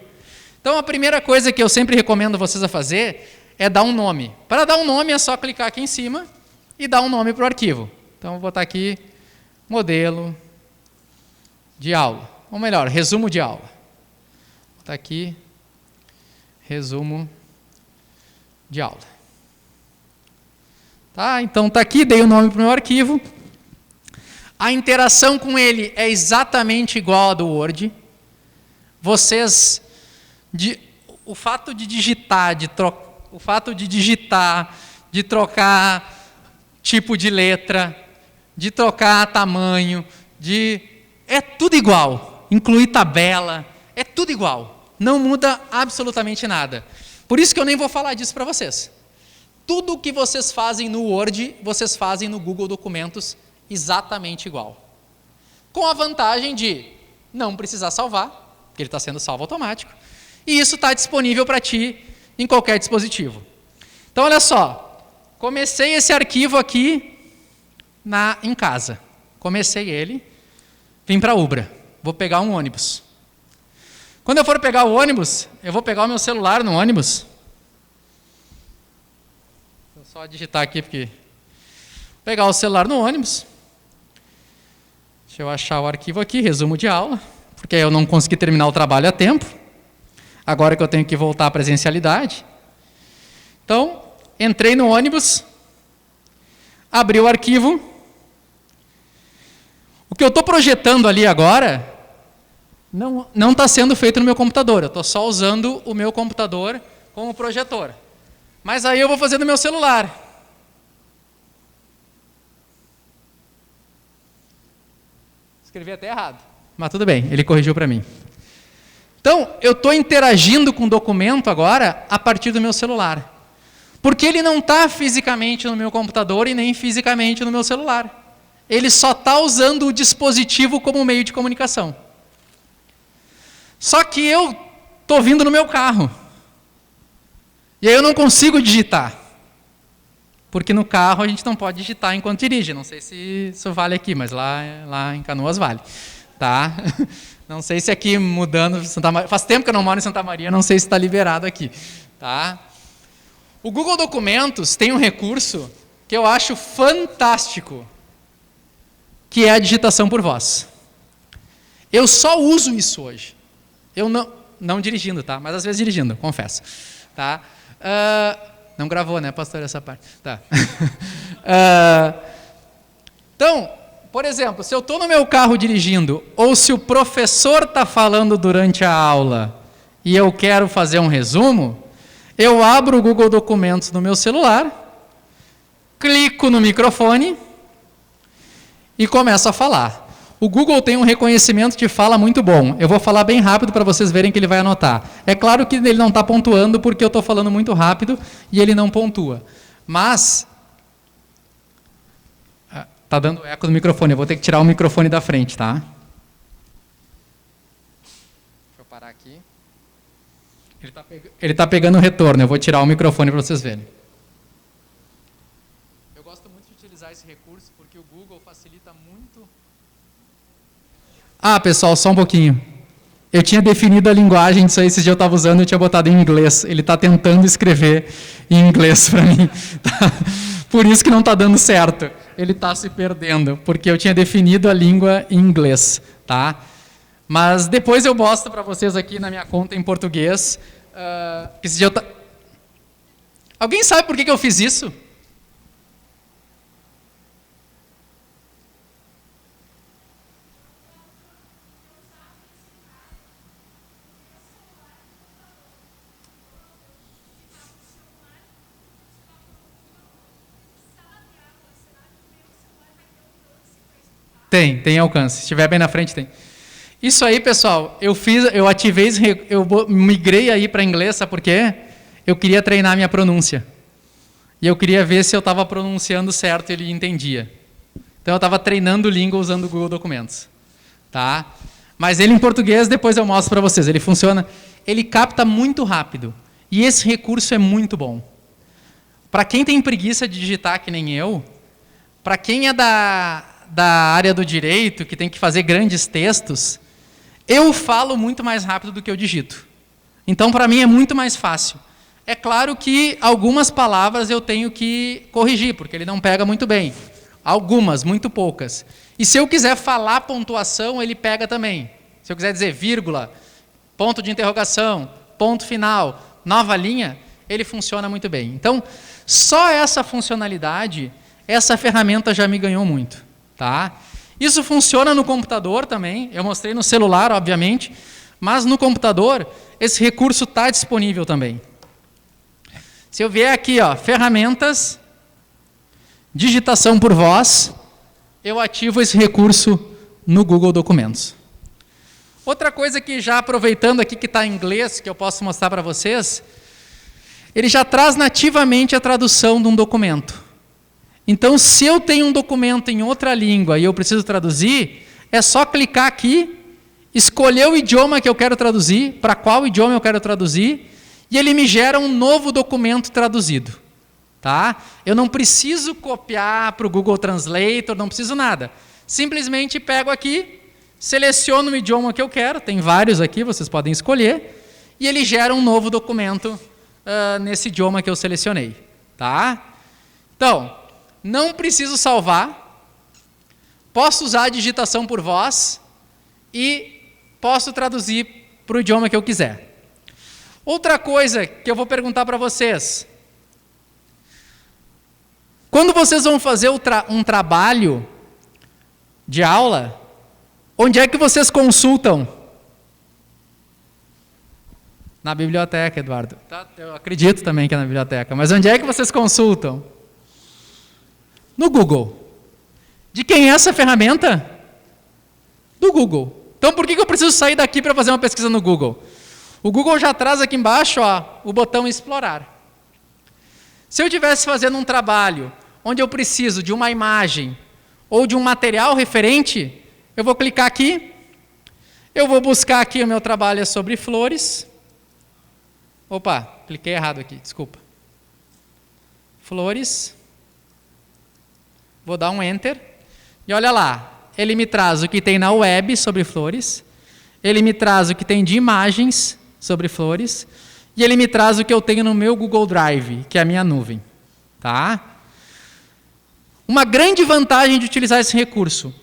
Então, a primeira coisa que eu sempre recomendo vocês a fazer é dar um nome. Para dar um nome é só clicar aqui em cima e dar um nome para o arquivo. Então, vou botar aqui modelo de aula. Ou melhor, resumo de aula. Vou botar aqui resumo de aula. Tá? Então, está aqui, dei o nome para o meu arquivo. A interação com ele é exatamente igual à do Word. Vocês, o fato de digitar, de trocar tipo de letra, de trocar tamanho, é tudo igual. Incluir tabela, é tudo igual. Não muda absolutamente nada. Por isso que eu nem vou falar disso para vocês. Tudo o que vocês fazem no Word, vocês fazem no Google Documentos exatamente igual. Com a vantagem de não precisar salvar, porque ele está sendo salvo automático, e isso está disponível para ti em qualquer dispositivo. Então, olha só, comecei esse arquivo aqui em casa. Comecei ele, vim para a Ubra, vou pegar um ônibus. Quando eu for pegar o ônibus, eu vou pegar o meu celular no ônibus. Vou só digitar aqui, porque... Vou pegar o celular no ônibus. Deixa eu achar o arquivo aqui, resumo de aula, porque eu não consegui terminar o trabalho a tempo. Agora que eu tenho que voltar à presencialidade. Então, entrei no ônibus, abri o arquivo. O que eu estou projetando ali agora não está sendo feito no meu computador. Eu estou só usando o meu computador como projetor. Mas aí eu vou fazer no meu celular. Escrevi até errado, mas tudo bem, ele corrigiu para mim. Então, eu estou interagindo com o documento agora a partir do meu celular. Porque ele não está fisicamente no meu computador e nem fisicamente no meu celular. Ele só está usando o dispositivo como meio de comunicação. Só que eu estou vindo no meu carro. E aí eu não consigo digitar. Porque no carro a gente não pode digitar enquanto dirige. Não sei se isso vale aqui, mas lá em Canoas vale. Tá? Não sei se aqui mudando, faz tempo que eu não moro em Santa Maria, não sei se está liberado aqui. Tá? O Google Documentos tem um recurso que eu acho fantástico, que é a digitação por voz. Eu só uso isso hoje. Eu não dirigindo, tá? Mas às vezes dirigindo, confesso. Tá? Não gravou, né, pastor, essa parte? Tá. Então, por exemplo, se eu estou no meu carro dirigindo, ou se o professor está falando durante a aula e eu quero fazer um resumo, eu abro o Google Documentos no meu celular, clico no microfone e começo a falar. O Google tem um reconhecimento de fala muito bom. Eu vou falar bem rápido para vocês verem que ele vai anotar. É claro que ele não está pontuando porque eu estou falando muito rápido e ele não pontua. Mas... Está dando eco no microfone. Eu vou ter que tirar o microfone da frente, tá? Deixa eu parar aqui. Ele está pegando o retorno. Eu vou tirar o microfone para vocês verem. Eu gosto muito de utilizar esse recurso porque o Google facilita muito... pessoal, só um pouquinho. Eu tinha definido a linguagem disso aí, esse dia eu estava usando, eu tinha botado em inglês. Ele está tentando escrever em inglês para mim. Tá? Por isso que não está dando certo. Ele está se perdendo, porque eu tinha definido a língua em inglês. Tá? Mas depois eu mostro para vocês aqui na minha conta em português. Esse dia Alguém sabe por que eu fiz isso? Tem alcance. Se estiver bem na frente, tem. Isso aí, pessoal, eu ativei, eu migrei aí para inglês, sabe por quê? Eu queria treinar minha pronúncia. E eu queria ver se eu estava pronunciando certo e ele entendia. Então eu estava treinando língua usando o Google Documentos. Tá? Mas ele em português, depois eu mostro para vocês. Ele funciona, ele capta muito rápido. E esse recurso é muito bom. Para quem tem preguiça de digitar que nem eu, para quem é da área do direito, que tem que fazer grandes textos, eu falo muito mais rápido do que eu digito. Então, para mim, é muito mais fácil. É claro que algumas palavras eu tenho que corrigir, porque ele não pega muito bem. Algumas, muito poucas. E se eu quiser falar pontuação, ele pega também. Se eu quiser dizer vírgula, ponto de interrogação, ponto final, nova linha, ele funciona muito bem. Então, só essa funcionalidade, essa ferramenta já me ganhou muito. Tá? Isso funciona no computador também, eu mostrei no celular, obviamente, mas no computador, esse recurso está disponível também. Se eu vier aqui, ó, ferramentas, digitação por voz, eu ativo esse recurso no Google Documentos. Outra coisa que já aproveitando aqui que está em inglês, que eu posso mostrar para vocês, ele já traz nativamente a tradução de um documento. Então, se eu tenho um documento em outra língua e eu preciso traduzir, é só clicar aqui, escolher o idioma que eu quero traduzir, para qual idioma eu quero traduzir, e ele me gera um novo documento traduzido. Tá? Eu não preciso copiar para o Google Translator, não preciso nada. Simplesmente pego aqui, seleciono o idioma que eu quero, tem vários aqui, vocês podem escolher, e ele gera um novo documento nesse idioma que eu selecionei. Tá? Então, não preciso salvar, posso usar a digitação por voz e posso traduzir para o idioma que eu quiser. Outra coisa que eu vou perguntar para vocês, quando vocês vão fazer um trabalho de aula, onde é que vocês consultam? Na biblioteca, Eduardo. Tá, eu acredito também que é na biblioteca, mas onde é que vocês consultam? No Google. De quem é essa ferramenta? Do Google. Então, por que eu preciso sair daqui para fazer uma pesquisa no Google? O Google já traz aqui embaixo, ó, o botão explorar. Se eu estivesse fazendo um trabalho onde eu preciso de uma imagem ou de um material referente, eu vou clicar aqui, eu vou buscar aqui, o meu trabalho é sobre flores. Opa, cliquei errado aqui, desculpa. Flores. Vou dar um Enter. E olha lá, ele me traz o que tem na web sobre flores, ele me traz o que tem de imagens sobre flores, e ele me traz o que eu tenho no meu Google Drive, que é a minha nuvem. Tá? Uma grande vantagem de utilizar esse recurso,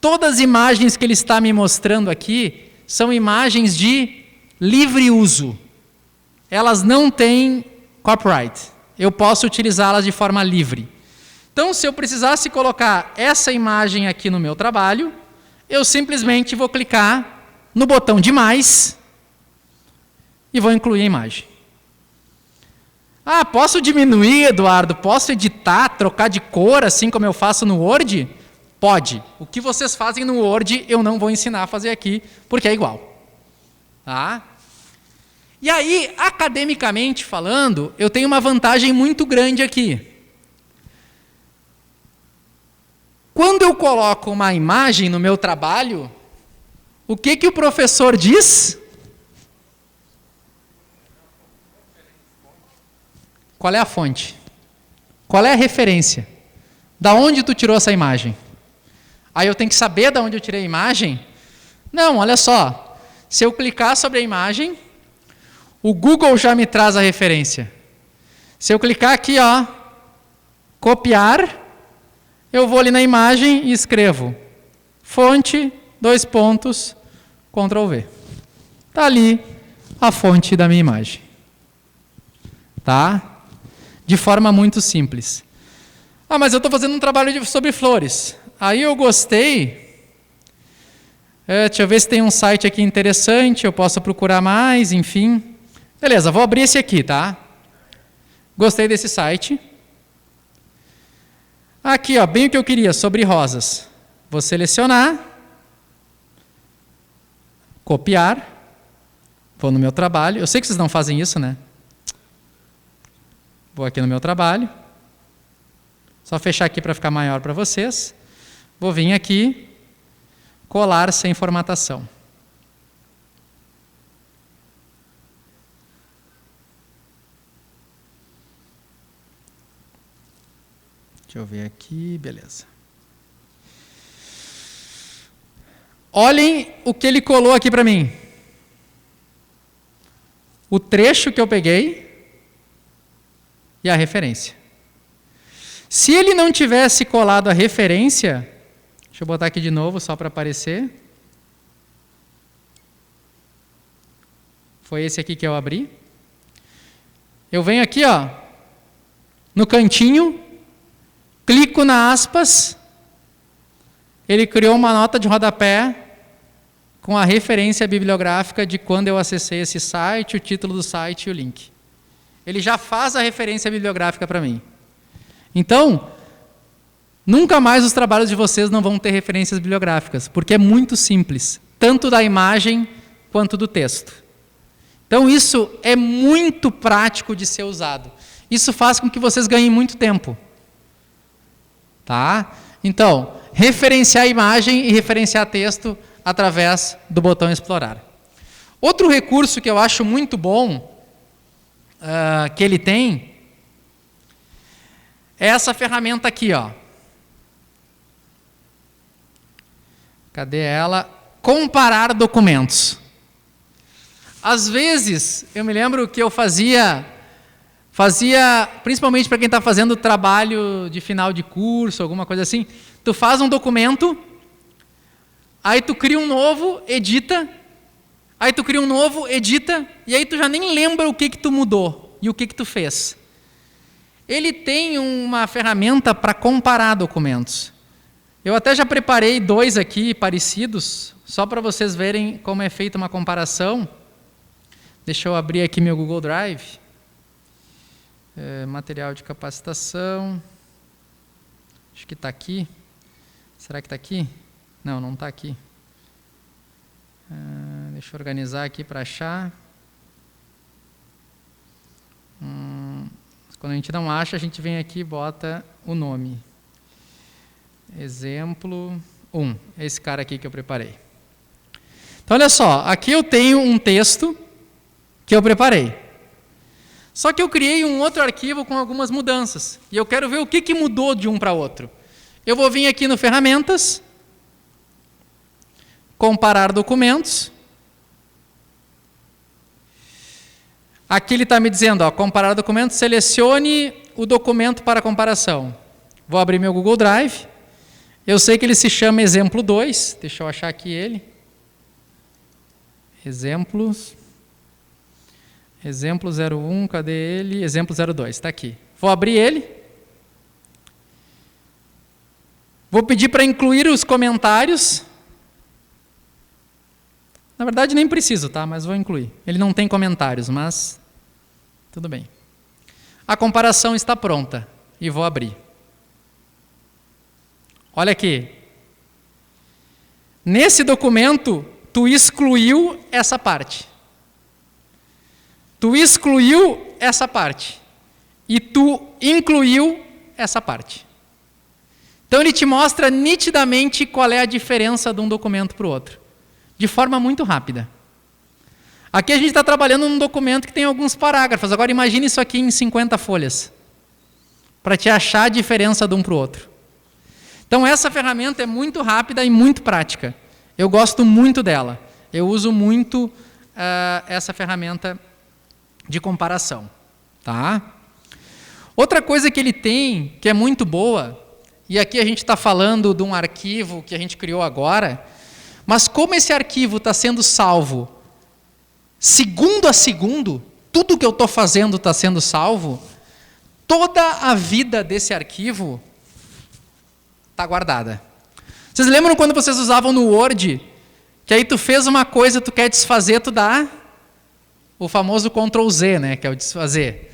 todas as imagens que ele está me mostrando aqui são imagens de livre uso. Elas não têm copyright. Eu posso utilizá-las de forma livre. Então, se eu precisasse colocar essa imagem aqui no meu trabalho, eu simplesmente vou clicar no botão de mais e vou incluir a imagem. Ah, posso diminuir, Eduardo? Posso editar, trocar de cor, assim como eu faço no Word? Pode. O que vocês fazem no Word, eu não vou ensinar a fazer aqui, porque é igual. Tá? E aí, academicamente falando, eu tenho uma vantagem muito grande aqui. Quando eu coloco uma imagem no meu trabalho, o que o professor diz? Qual é a fonte? Qual é a referência? Da onde tu tirou essa imagem? Aí eu tenho que saber da onde eu tirei a imagem? Não, olha só. Se eu clicar sobre a imagem, o Google já me traz a referência. Se eu clicar aqui, ó, copiar, eu vou ali na imagem e escrevo fonte, Ctrl V. Está ali a fonte da minha imagem. Tá? De forma muito simples. Ah, mas eu estou fazendo um trabalho sobre flores. Aí eu gostei. Deixa eu ver se tem um site aqui interessante, eu posso procurar mais, enfim. Beleza, vou abrir esse aqui, tá? Gostei desse site. Aqui, ó, bem o que eu queria, sobre rosas. Vou selecionar, copiar, vou no meu trabalho. Eu sei que vocês não fazem isso, né? Vou aqui no meu trabalho. Só fechar aqui para ficar maior para vocês. Vou vir aqui, colar sem formatação. Deixa eu ver aqui, beleza. Olhem o que ele colou aqui para mim. O trecho que eu peguei e a referência. Se ele não tivesse colado a referência, deixa eu botar aqui de novo só para aparecer. Foi esse aqui que eu abri. Eu venho aqui, ó, no cantinho, clico na aspas, ele criou uma nota de rodapé com a referência bibliográfica de quando eu acessei esse site, o título do site e o link. Ele já faz a referência bibliográfica para mim. Então, nunca mais os trabalhos de vocês não vão ter referências bibliográficas, porque é muito simples, tanto da imagem quanto do texto. Então, isso é muito prático de ser usado. Isso faz com que vocês ganhem muito tempo. Tá? Então, referenciar imagem e referenciar texto através do botão explorar. Outro recurso que eu acho muito bom que ele tem é essa ferramenta aqui, ó. Cadê ela? Comparar documentos. Às vezes, eu me lembro que eu fazia principalmente para quem está fazendo trabalho de final de curso, alguma coisa assim, tu faz um documento, aí tu cria um novo, edita, aí tu cria um novo, edita, e aí tu já nem lembra o que tu mudou e o que tu fez. Ele tem uma ferramenta para comparar documentos. Eu até já preparei 2 aqui parecidos, só para vocês verem como é feita uma comparação. Deixa eu abrir aqui meu Google Drive. Material de capacitação. Acho que está aqui. Será que está aqui? Não, não está aqui. Deixa eu organizar aqui para achar. Quando a gente não acha, a gente vem aqui e bota o nome. Exemplo 1. Esse cara aqui que eu preparei. Então, olha só. Aqui eu tenho um texto que eu preparei. Só que eu criei um outro arquivo com algumas mudanças. E eu quero ver o que mudou de um para outro. Eu vou vir aqui no Ferramentas, comparar documentos. Aqui ele está me dizendo, ó, comparar documentos, selecione o documento para comparação. Vou abrir meu Google Drive. Eu sei que ele se chama exemplo 2. Deixa eu achar aqui ele. Exemplos. Exemplo 01, cadê ele? Exemplo 02, está aqui. Vou abrir ele. Vou pedir para incluir os comentários. Na verdade, nem preciso, tá? Mas vou incluir. Ele não tem comentários, mas tudo bem. A comparação está pronta e vou abrir. Olha aqui. Nesse documento, tu excluiu essa parte. Tu excluiu essa parte e tu incluiu essa parte. Então ele te mostra nitidamente qual é a diferença de um documento para o outro, de forma muito rápida. Aqui a gente está trabalhando num documento que tem alguns parágrafos. Agora imagine isso aqui em 50 folhas, para te achar a diferença de um para o outro. Então essa ferramenta é muito rápida e muito prática. Eu gosto muito dela. Eu uso muito essa ferramenta de comparação, tá? Outra coisa que ele tem, que é muito boa, e aqui a gente está falando de um arquivo que a gente criou agora, mas como esse arquivo está sendo salvo segundo a segundo, tudo que eu estou fazendo está sendo salvo, toda a vida desse arquivo está guardada. Vocês lembram quando vocês usavam no Word, que aí tu fez uma coisa, tu quer desfazer, tu dá o famoso Ctrl Z, né, que é o desfazer.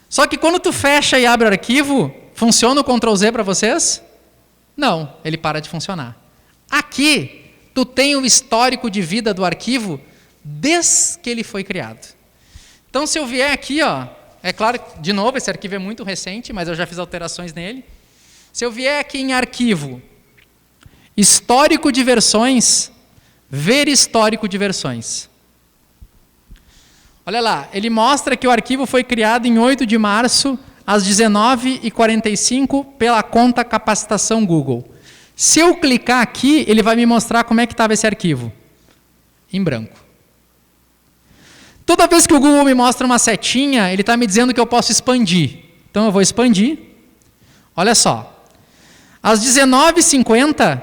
Só que quando tu fecha e abre o arquivo, funciona o Ctrl Z para vocês? Não, ele para de funcionar. Aqui, tu tem o histórico de vida do arquivo desde que ele foi criado. Então, se eu vier aqui, ó, é claro, de novo, esse arquivo é muito recente, mas eu já fiz alterações nele. Se eu vier aqui em arquivo, histórico de versões, ver histórico de versões. Olha lá, ele mostra que o arquivo foi criado em 8 de março às 19h45 pela conta capacitação Google. Se eu clicar aqui, ele vai me mostrar como é que estava esse arquivo. Em branco. Toda vez que o Google me mostra uma setinha, ele está me dizendo que eu posso expandir. Então eu vou expandir. Olha só. Às 19h50,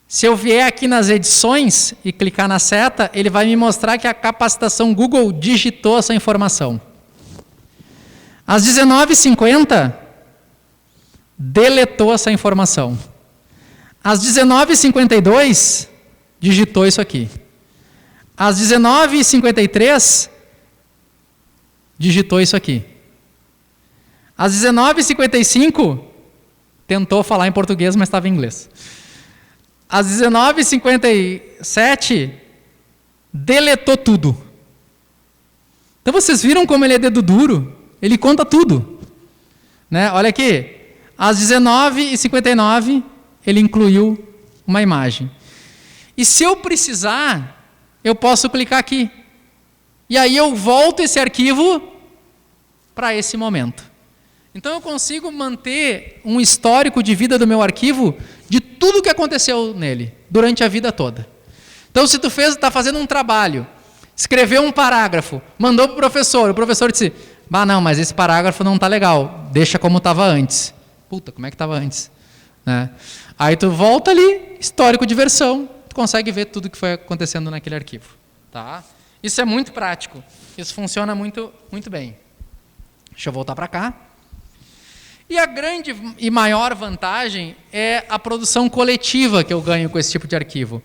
se eu vier aqui nas edições e clicar na seta, ele vai me mostrar que a capacitação Google digitou essa informação. Às 19h50, deletou essa informação. Às 19h52, digitou isso aqui. Às 19h53, digitou isso aqui. Às 19h55, tentou falar em português, mas estava em inglês. Às 19h57, deletou tudo. Então vocês viram como ele é dedo duro? Ele conta tudo. Né? Olha aqui. Às 19h59, ele incluiu uma imagem. E se eu precisar, eu posso clicar aqui. E aí eu volto esse arquivo para esse momento. Então eu consigo manter um histórico de vida do meu arquivo de tudo que aconteceu nele, durante a vida toda. Então se tu está fazendo um trabalho, escreveu um parágrafo, mandou para o professor disse, não, mas esse parágrafo não está legal, deixa como estava antes. Puta, como é que estava antes? Né? Aí tu volta ali, histórico de versão, tu consegue ver tudo que foi acontecendo naquele arquivo. Tá? Isso é muito prático, isso funciona muito, muito bem. Deixa eu voltar para cá. E a grande e maior vantagem é a produção coletiva que eu ganho com esse tipo de arquivo.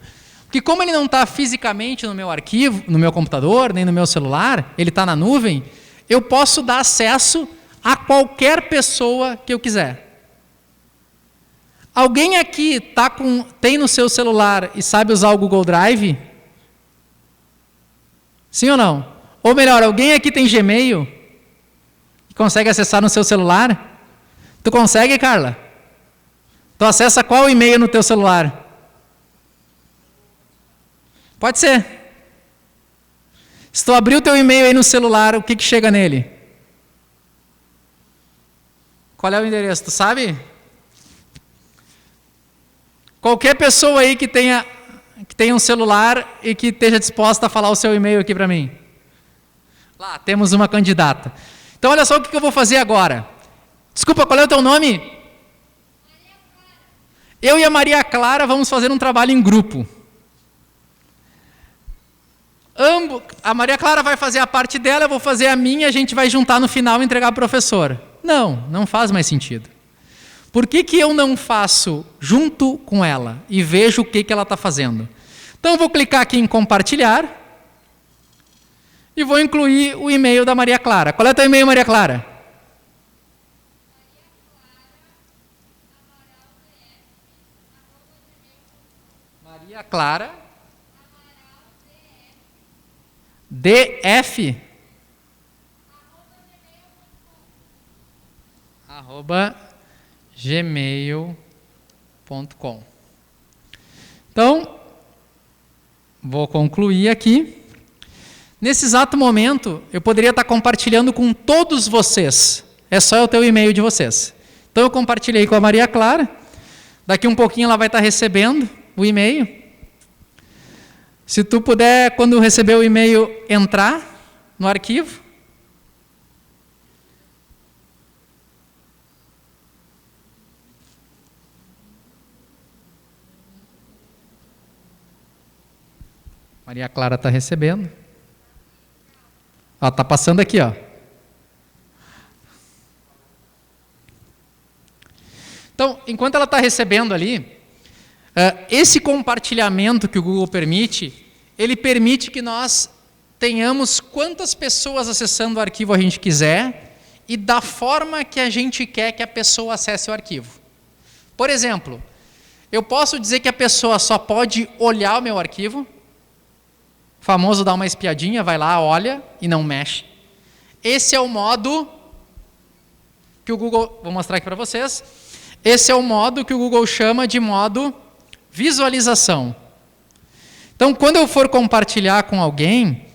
Porque como ele não está fisicamente no meu arquivo, no meu computador, nem no meu celular, ele está na nuvem, eu posso dar acesso a qualquer pessoa que eu quiser. Alguém aqui tem no seu celular e sabe usar o Google Drive? Sim ou não? Ou melhor, alguém aqui tem Gmail e consegue acessar no seu celular? Tu consegue, Carla? Tu acessa qual e-mail no teu celular? Pode ser. Se tu abrir o teu e-mail aí no celular, o que chega nele? Qual é o endereço? Tu sabe? Qualquer pessoa aí que tenha um celular e que esteja disposta a falar o seu e-mail aqui para mim. Lá, temos uma candidata. Então, olha só o que eu vou fazer agora. Desculpa, qual é o teu nome? Maria Clara. Eu e a Maria Clara vamos fazer um trabalho em grupo. A Maria Clara vai fazer a parte dela, eu vou fazer a minha, a gente vai juntar no final e entregar para o professor. Não faz mais sentido. Por que eu não faço junto com ela e vejo o que ela está fazendo? Então eu vou clicar aqui em compartilhar e vou incluir o e-mail da Maria Clara. Qual é o teu e-mail, Maria Clara? Maria Clara DF @gmail.com. Então, vou concluir aqui. Nesse exato momento, eu poderia estar compartilhando com todos vocês. É só eu ter o e-mail de vocês. Então, eu compartilhei com a Maria Clara. Daqui um pouquinho ela vai estar recebendo o e-mail. Se tu puder, quando receber o e-mail, entrar no arquivo. Maria Clara está recebendo. Está passando aqui, ó. Então, enquanto ela está recebendo ali, esse compartilhamento que o Google permite, ele permite que nós tenhamos quantas pessoas acessando o arquivo a gente quiser e da forma que a gente quer que a pessoa acesse o arquivo. Por exemplo, eu posso dizer que a pessoa só pode olhar o meu arquivo, o famoso dar uma espiadinha, vai lá, olha e não mexe. Esse é o modo que o Google, vou mostrar aqui para vocês, esse é o modo que o Google chama de modo visualização. Então, quando eu for compartilhar com alguém,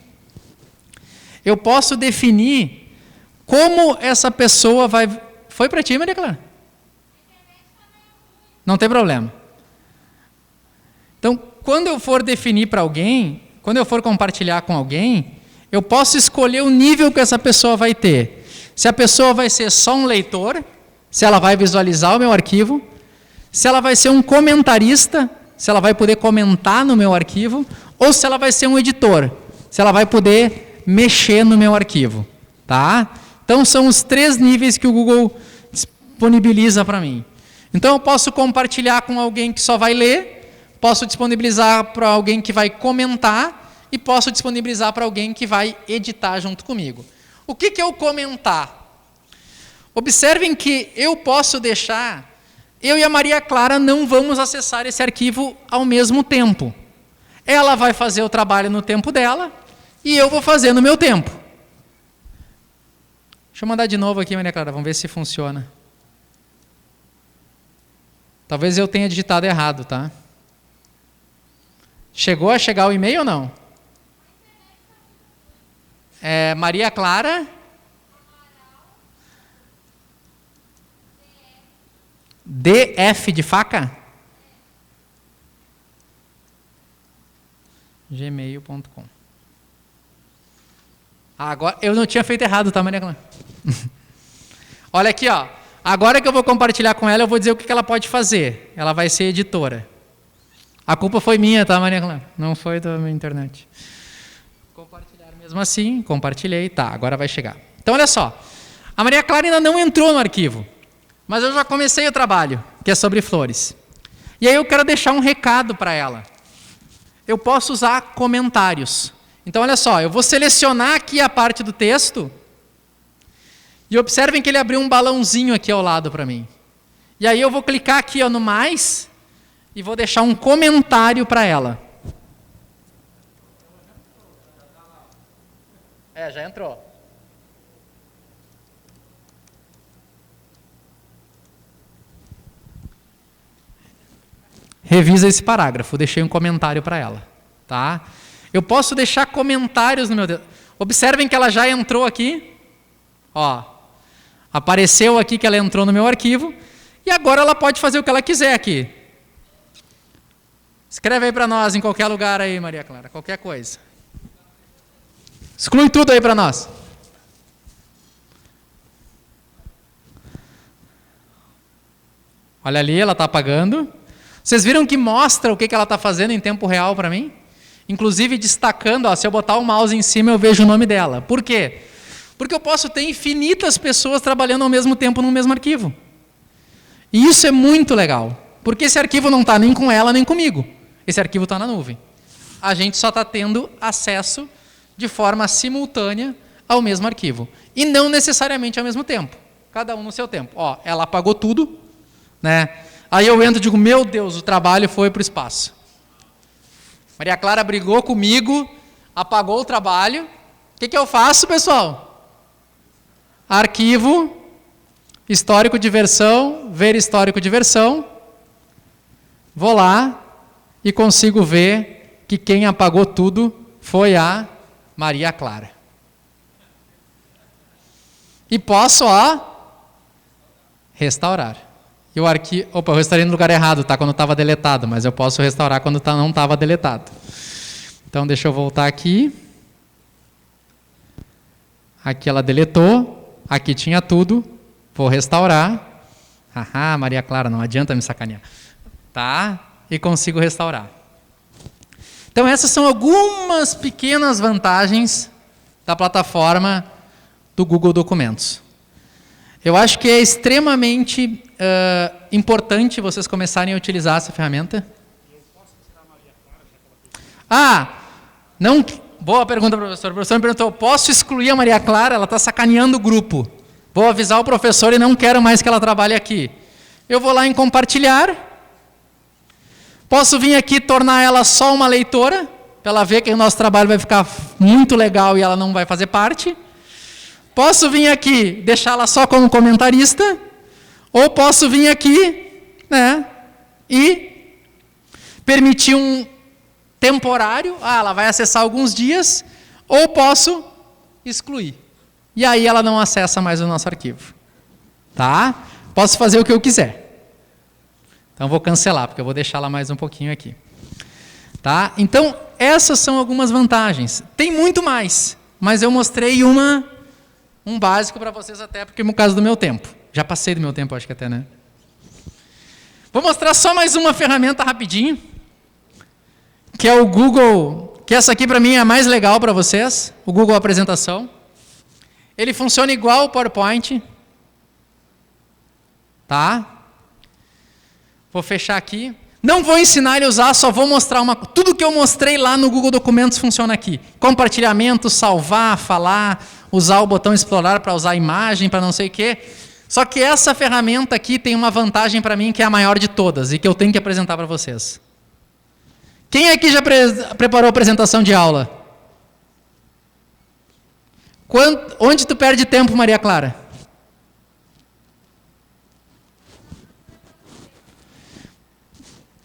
eu posso definir como essa pessoa vai... Foi para ti, Maria Clara? Não tem problema. Então, quando eu for definir para alguém, quando eu for compartilhar com alguém, eu posso escolher o nível que essa pessoa vai ter. Se a pessoa vai ser só um leitor, se ela vai visualizar o meu arquivo, se ela vai ser um comentarista, se ela vai poder comentar no meu arquivo, ou se ela vai ser um editor, se ela vai poder mexer no meu arquivo. Tá? Então, são os 3 níveis que o Google disponibiliza para mim. Então, eu posso compartilhar com alguém que só vai ler, posso disponibilizar para alguém que vai comentar e posso disponibilizar para alguém que vai editar junto comigo. O que é o comentar? Observem que eu posso deixar... Eu e a Maria Clara não vamos acessar esse arquivo ao mesmo tempo. Ela vai fazer o trabalho no tempo dela e eu vou fazer no meu tempo. Deixa eu mandar de novo aqui, Maria Clara, vamos ver se funciona. Talvez eu tenha digitado errado, tá? Chegou a chegar o e-mail ou não? Maria Clara... DF de faca? gmail.com. Agora, eu não tinha feito errado, tá, Maria Clara? Olha aqui, ó. Agora que eu vou compartilhar com ela, eu vou dizer o que ela pode fazer. Ela vai ser editora. A culpa foi minha, tá, Maria Clara? Não foi da minha internet. Compartilhar mesmo assim, compartilhei, tá, agora vai chegar. Então, olha só. A Maria Clara ainda não entrou no arquivo. Mas eu já comecei o trabalho, que é sobre flores. E aí eu quero deixar um recado para ela. Eu posso usar comentários. Então, olha só, eu vou selecionar aqui a parte do texto e observem que ele abriu um balãozinho aqui ao lado para mim. E aí eu vou clicar aqui no mais e vou deixar um comentário para ela. Já entrou. Revisa esse parágrafo, deixei um comentário para ela. Tá? Eu posso deixar comentários no meu... Observem que ela já entrou aqui. Ó, apareceu aqui que ela entrou no meu arquivo. E agora ela pode fazer o que ela quiser aqui. Escreve aí para nós em qualquer lugar aí, Maria Clara, qualquer coisa. Exclui tudo aí para nós. Olha ali, ela está apagando. Vocês viram que mostra o que ela está fazendo em tempo real para mim? Inclusive destacando, ó, se eu botar o mouse em cima, eu vejo o nome dela. Por quê? Porque eu posso ter infinitas pessoas trabalhando ao mesmo tempo no mesmo arquivo. E isso é muito legal. Porque esse arquivo não está nem com ela, nem comigo. Esse arquivo está na nuvem. A gente só está tendo acesso de forma simultânea ao mesmo arquivo. E não necessariamente ao mesmo tempo. Cada um no seu tempo. Ó, ela apagou tudo, né? Aí eu entro e digo, meu Deus, o trabalho foi para o espaço. Maria Clara brigou comigo, apagou o trabalho. O que eu faço, pessoal? Arquivo, histórico de versão, ver histórico de versão. Vou lá e consigo ver que quem apagou tudo foi a Maria Clara. E posso, ó, restaurar. E o arquivo... Opa, eu restaurei no lugar errado, tá? Quando estava deletado, mas eu posso restaurar quando não estava deletado. Então, deixa eu voltar aqui. Aqui ela deletou. Aqui tinha tudo. Vou restaurar. Haha, Maria Clara, não adianta me sacanear. Tá? E consigo restaurar. Então, essas são algumas pequenas vantagens da plataforma do Google Documentos. Eu acho que é extremamente importante vocês começarem a utilizar essa ferramenta. Não, boa pergunta, professor. O professor me perguntou, posso excluir a Maria Clara? Ela está sacaneando o grupo. Vou avisar o professor e não quero mais que ela trabalhe aqui. Eu vou lá em compartilhar. Posso vir aqui e tornar ela só uma leitora, para ela ver que o nosso trabalho vai ficar muito legal e ela não vai fazer parte. Posso vir aqui, deixá-la só como comentarista, ou posso vir aqui, né, e permitir um temporário, ela vai acessar alguns dias, ou posso excluir. e aí ela não acessa mais o nosso arquivo. Tá? Posso fazer o que eu quiser. Então, vou cancelar, porque eu vou deixar ela mais um pouquinho aqui. Tá? Então, essas são algumas vantagens. Tem muito mais, mas eu mostrei um básico para vocês até, porque no caso do meu tempo. Já passei do meu tempo, acho que até, né? Vou mostrar só mais uma ferramenta rapidinho, que é o Google, que essa aqui para mim é a mais legal para vocês, o Google Apresentação. Ele funciona igual o PowerPoint. Tá? Vou fechar aqui. Não vou ensinar ele a usar, só vou mostrar tudo que eu mostrei lá no Google Documentos funciona aqui. Compartilhamento, salvar, falar, usar o botão explorar para usar a imagem, para não sei o quê. Só que essa ferramenta aqui tem uma vantagem para mim que é a maior de todas e que eu tenho que apresentar para vocês. Quem aqui já preparou a apresentação de aula? Onde tu perde tempo, Maria Clara?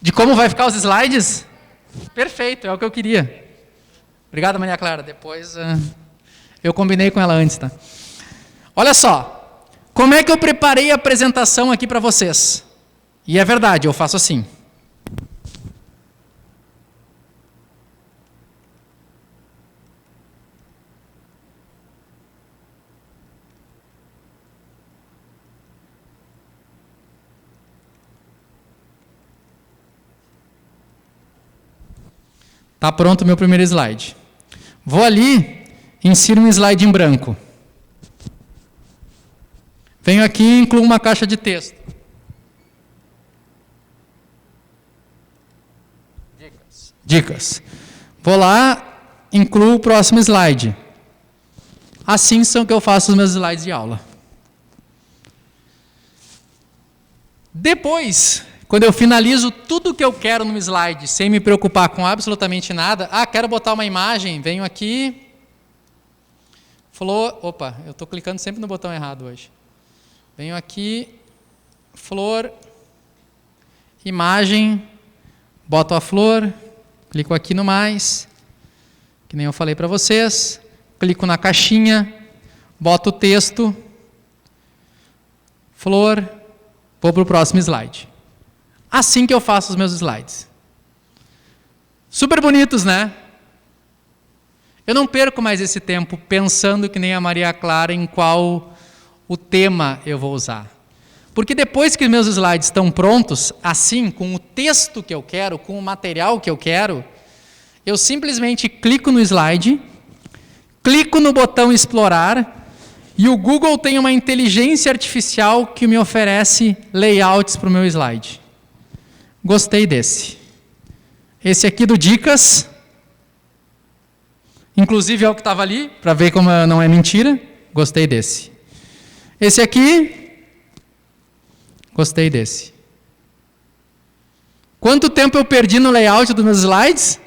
De como vai ficar os slides? Perfeito, é o que eu queria. Obrigado, Maria Clara. Depois eu combinei com ela antes, tá? Olha só. Como é que eu preparei a apresentação aqui para vocês? E é verdade, eu faço assim. Está pronto o meu primeiro slide. Vou ali, insiro um slide em branco. Venho aqui e incluo uma caixa de texto. Dicas. Vou lá, incluo o próximo slide. Assim são que eu faço os meus slides de aula. Depois, quando eu finalizo tudo que eu quero no slide, sem me preocupar com absolutamente nada, quero botar uma imagem, venho aqui, flor, opa, eu estou clicando sempre no botão errado hoje. Venho aqui, flor, imagem, boto a flor, clico aqui no mais, que nem eu falei para vocês, clico na caixinha, boto o texto, flor, vou para o próximo slide. Assim que eu faço os meus slides. Super bonitos, né? Eu não perco mais esse tempo pensando que nem a Maria Clara em qual o tema eu vou usar. Porque depois que os meus slides estão prontos, assim, com o texto que eu quero, com o material que eu quero, eu simplesmente clico no slide, clico no botão explorar, e o Google tem uma inteligência artificial que me oferece layouts para o meu slide. Gostei desse. Esse aqui do Dicas, inclusive é o que estava ali, para ver como não é mentira. Gostei desse. Esse aqui, gostei desse. Quanto tempo eu perdi no layout dos meus slides?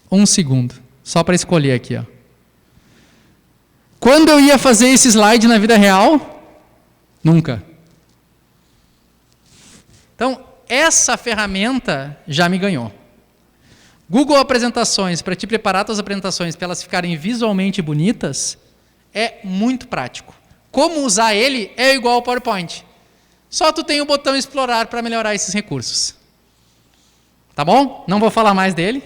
1 segundo. Só para escolher aqui. Ó. Quando eu ia fazer esse slide na vida real? Nunca. Então, essa ferramenta já me ganhou. Google Apresentações, para te preparar as tuas apresentações para elas ficarem visualmente bonitas, é muito prático. Como usar ele é igual ao PowerPoint. Só tu tem o botão explorar para melhorar esses recursos. Tá bom? Não vou falar mais dele.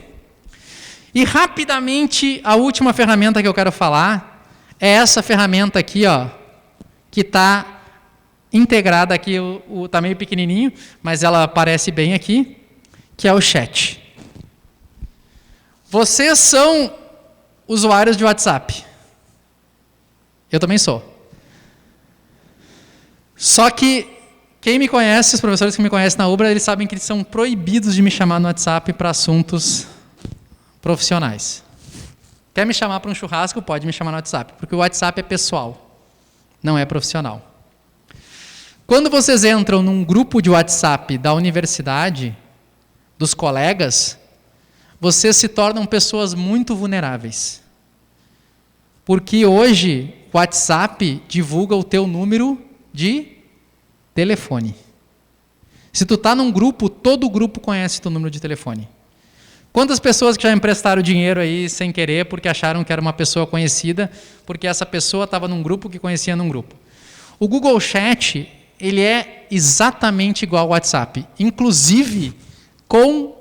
E rapidamente, a última ferramenta que eu quero falar é essa ferramenta aqui, ó, que está integrada aqui, está meio pequenininho, mas ela aparece bem aqui, que é o chat. Vocês são usuários de WhatsApp. Eu também sou. Só que quem me conhece, os professores que me conhecem na UBRA, eles sabem que eles são proibidos de me chamar no WhatsApp para assuntos profissionais. Quer me chamar para um churrasco? Pode me chamar no WhatsApp, porque o WhatsApp é pessoal, não é profissional. Quando vocês entram num grupo de WhatsApp da universidade, dos colegas, vocês se tornam pessoas muito vulneráveis. Porque hoje o WhatsApp divulga o teu número de telefone. Se tu está num grupo, todo o grupo conhece o teu número de telefone. Quantas pessoas que já emprestaram dinheiro aí sem querer porque acharam que era uma pessoa conhecida, porque essa pessoa estava num grupo que conhecia num grupo? O Google Chat, ele é exatamente igual ao WhatsApp, inclusive com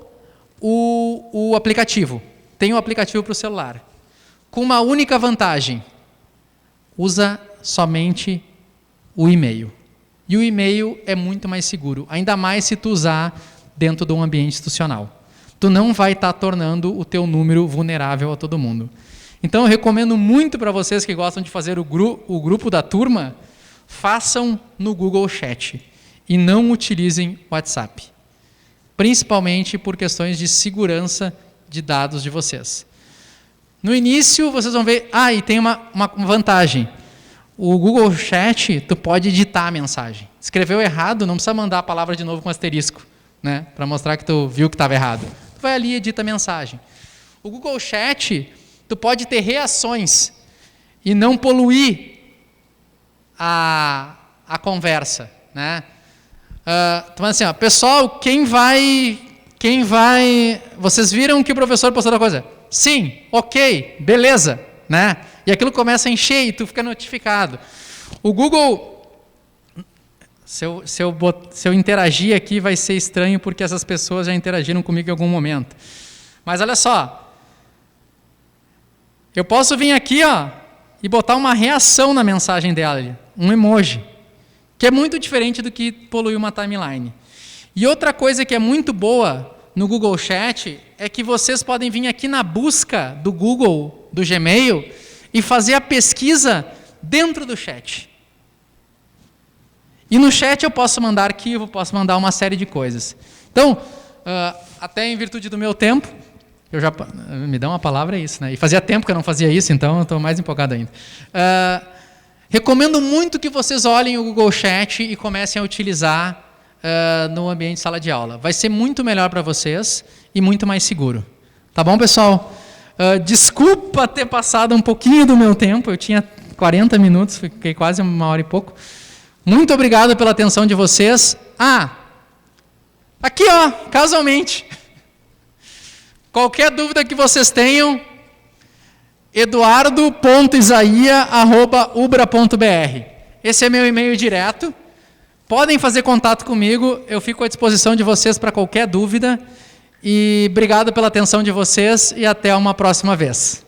o aplicativo. Tem um aplicativo para o celular. Com uma única vantagem: usa somente o e-mail. E o e-mail é muito mais seguro, ainda mais se tu usar dentro de um ambiente institucional. Tu não vai estar tornando o teu número vulnerável a todo mundo. Então, eu recomendo muito para vocês que gostam de fazer o grupo da turma, façam no Google Chat e não utilizem o WhatsApp. Principalmente por questões de segurança de dados de vocês. No início, vocês vão ver, e tem uma vantagem. O Google Chat, tu pode editar a mensagem. Escreveu errado, não precisa mandar a palavra de novo com asterisco, né? Para mostrar que tu viu que estava errado. Tu vai ali e edita a mensagem. O Google Chat, tu pode ter reações e não poluir a conversa, né? Então assim, pessoal, quem vai... Vocês viram que o professor postou a coisa? Sim, ok, beleza, né? E aquilo começa a encher e tu fica notificado. O Google, se eu interagir aqui vai ser estranho porque essas pessoas já interagiram comigo em algum momento. Mas olha só, eu posso vir aqui e botar uma reação na mensagem dela, um emoji, que é muito diferente do que poluir uma timeline. E outra coisa que é muito boa no Google Chat é que vocês podem vir aqui na busca do Google, do Gmail, e fazer a pesquisa dentro do chat. E no chat eu posso mandar arquivo, posso mandar uma série de coisas. Então, até em virtude do meu tempo, me dá uma palavra, é isso, né? E fazia tempo que eu não fazia isso, então eu estou mais empolgado ainda. Recomendo muito que vocês olhem o Google Chat e comecem a utilizar no ambiente de sala de aula. Vai ser muito melhor para vocês e muito mais seguro. Tá bom, pessoal? Desculpa ter passado um pouquinho do meu tempo, eu tinha 40 minutos, fiquei quase 1h e pouco. Muito obrigado pela atenção de vocês. Aqui, casualmente. Qualquer dúvida que vocês tenham, eduardo.isaia@ubra.br. Esse é meu e-mail direto. Podem fazer contato comigo, eu fico à disposição de vocês para qualquer dúvida. E obrigado pela atenção de vocês e até uma próxima vez.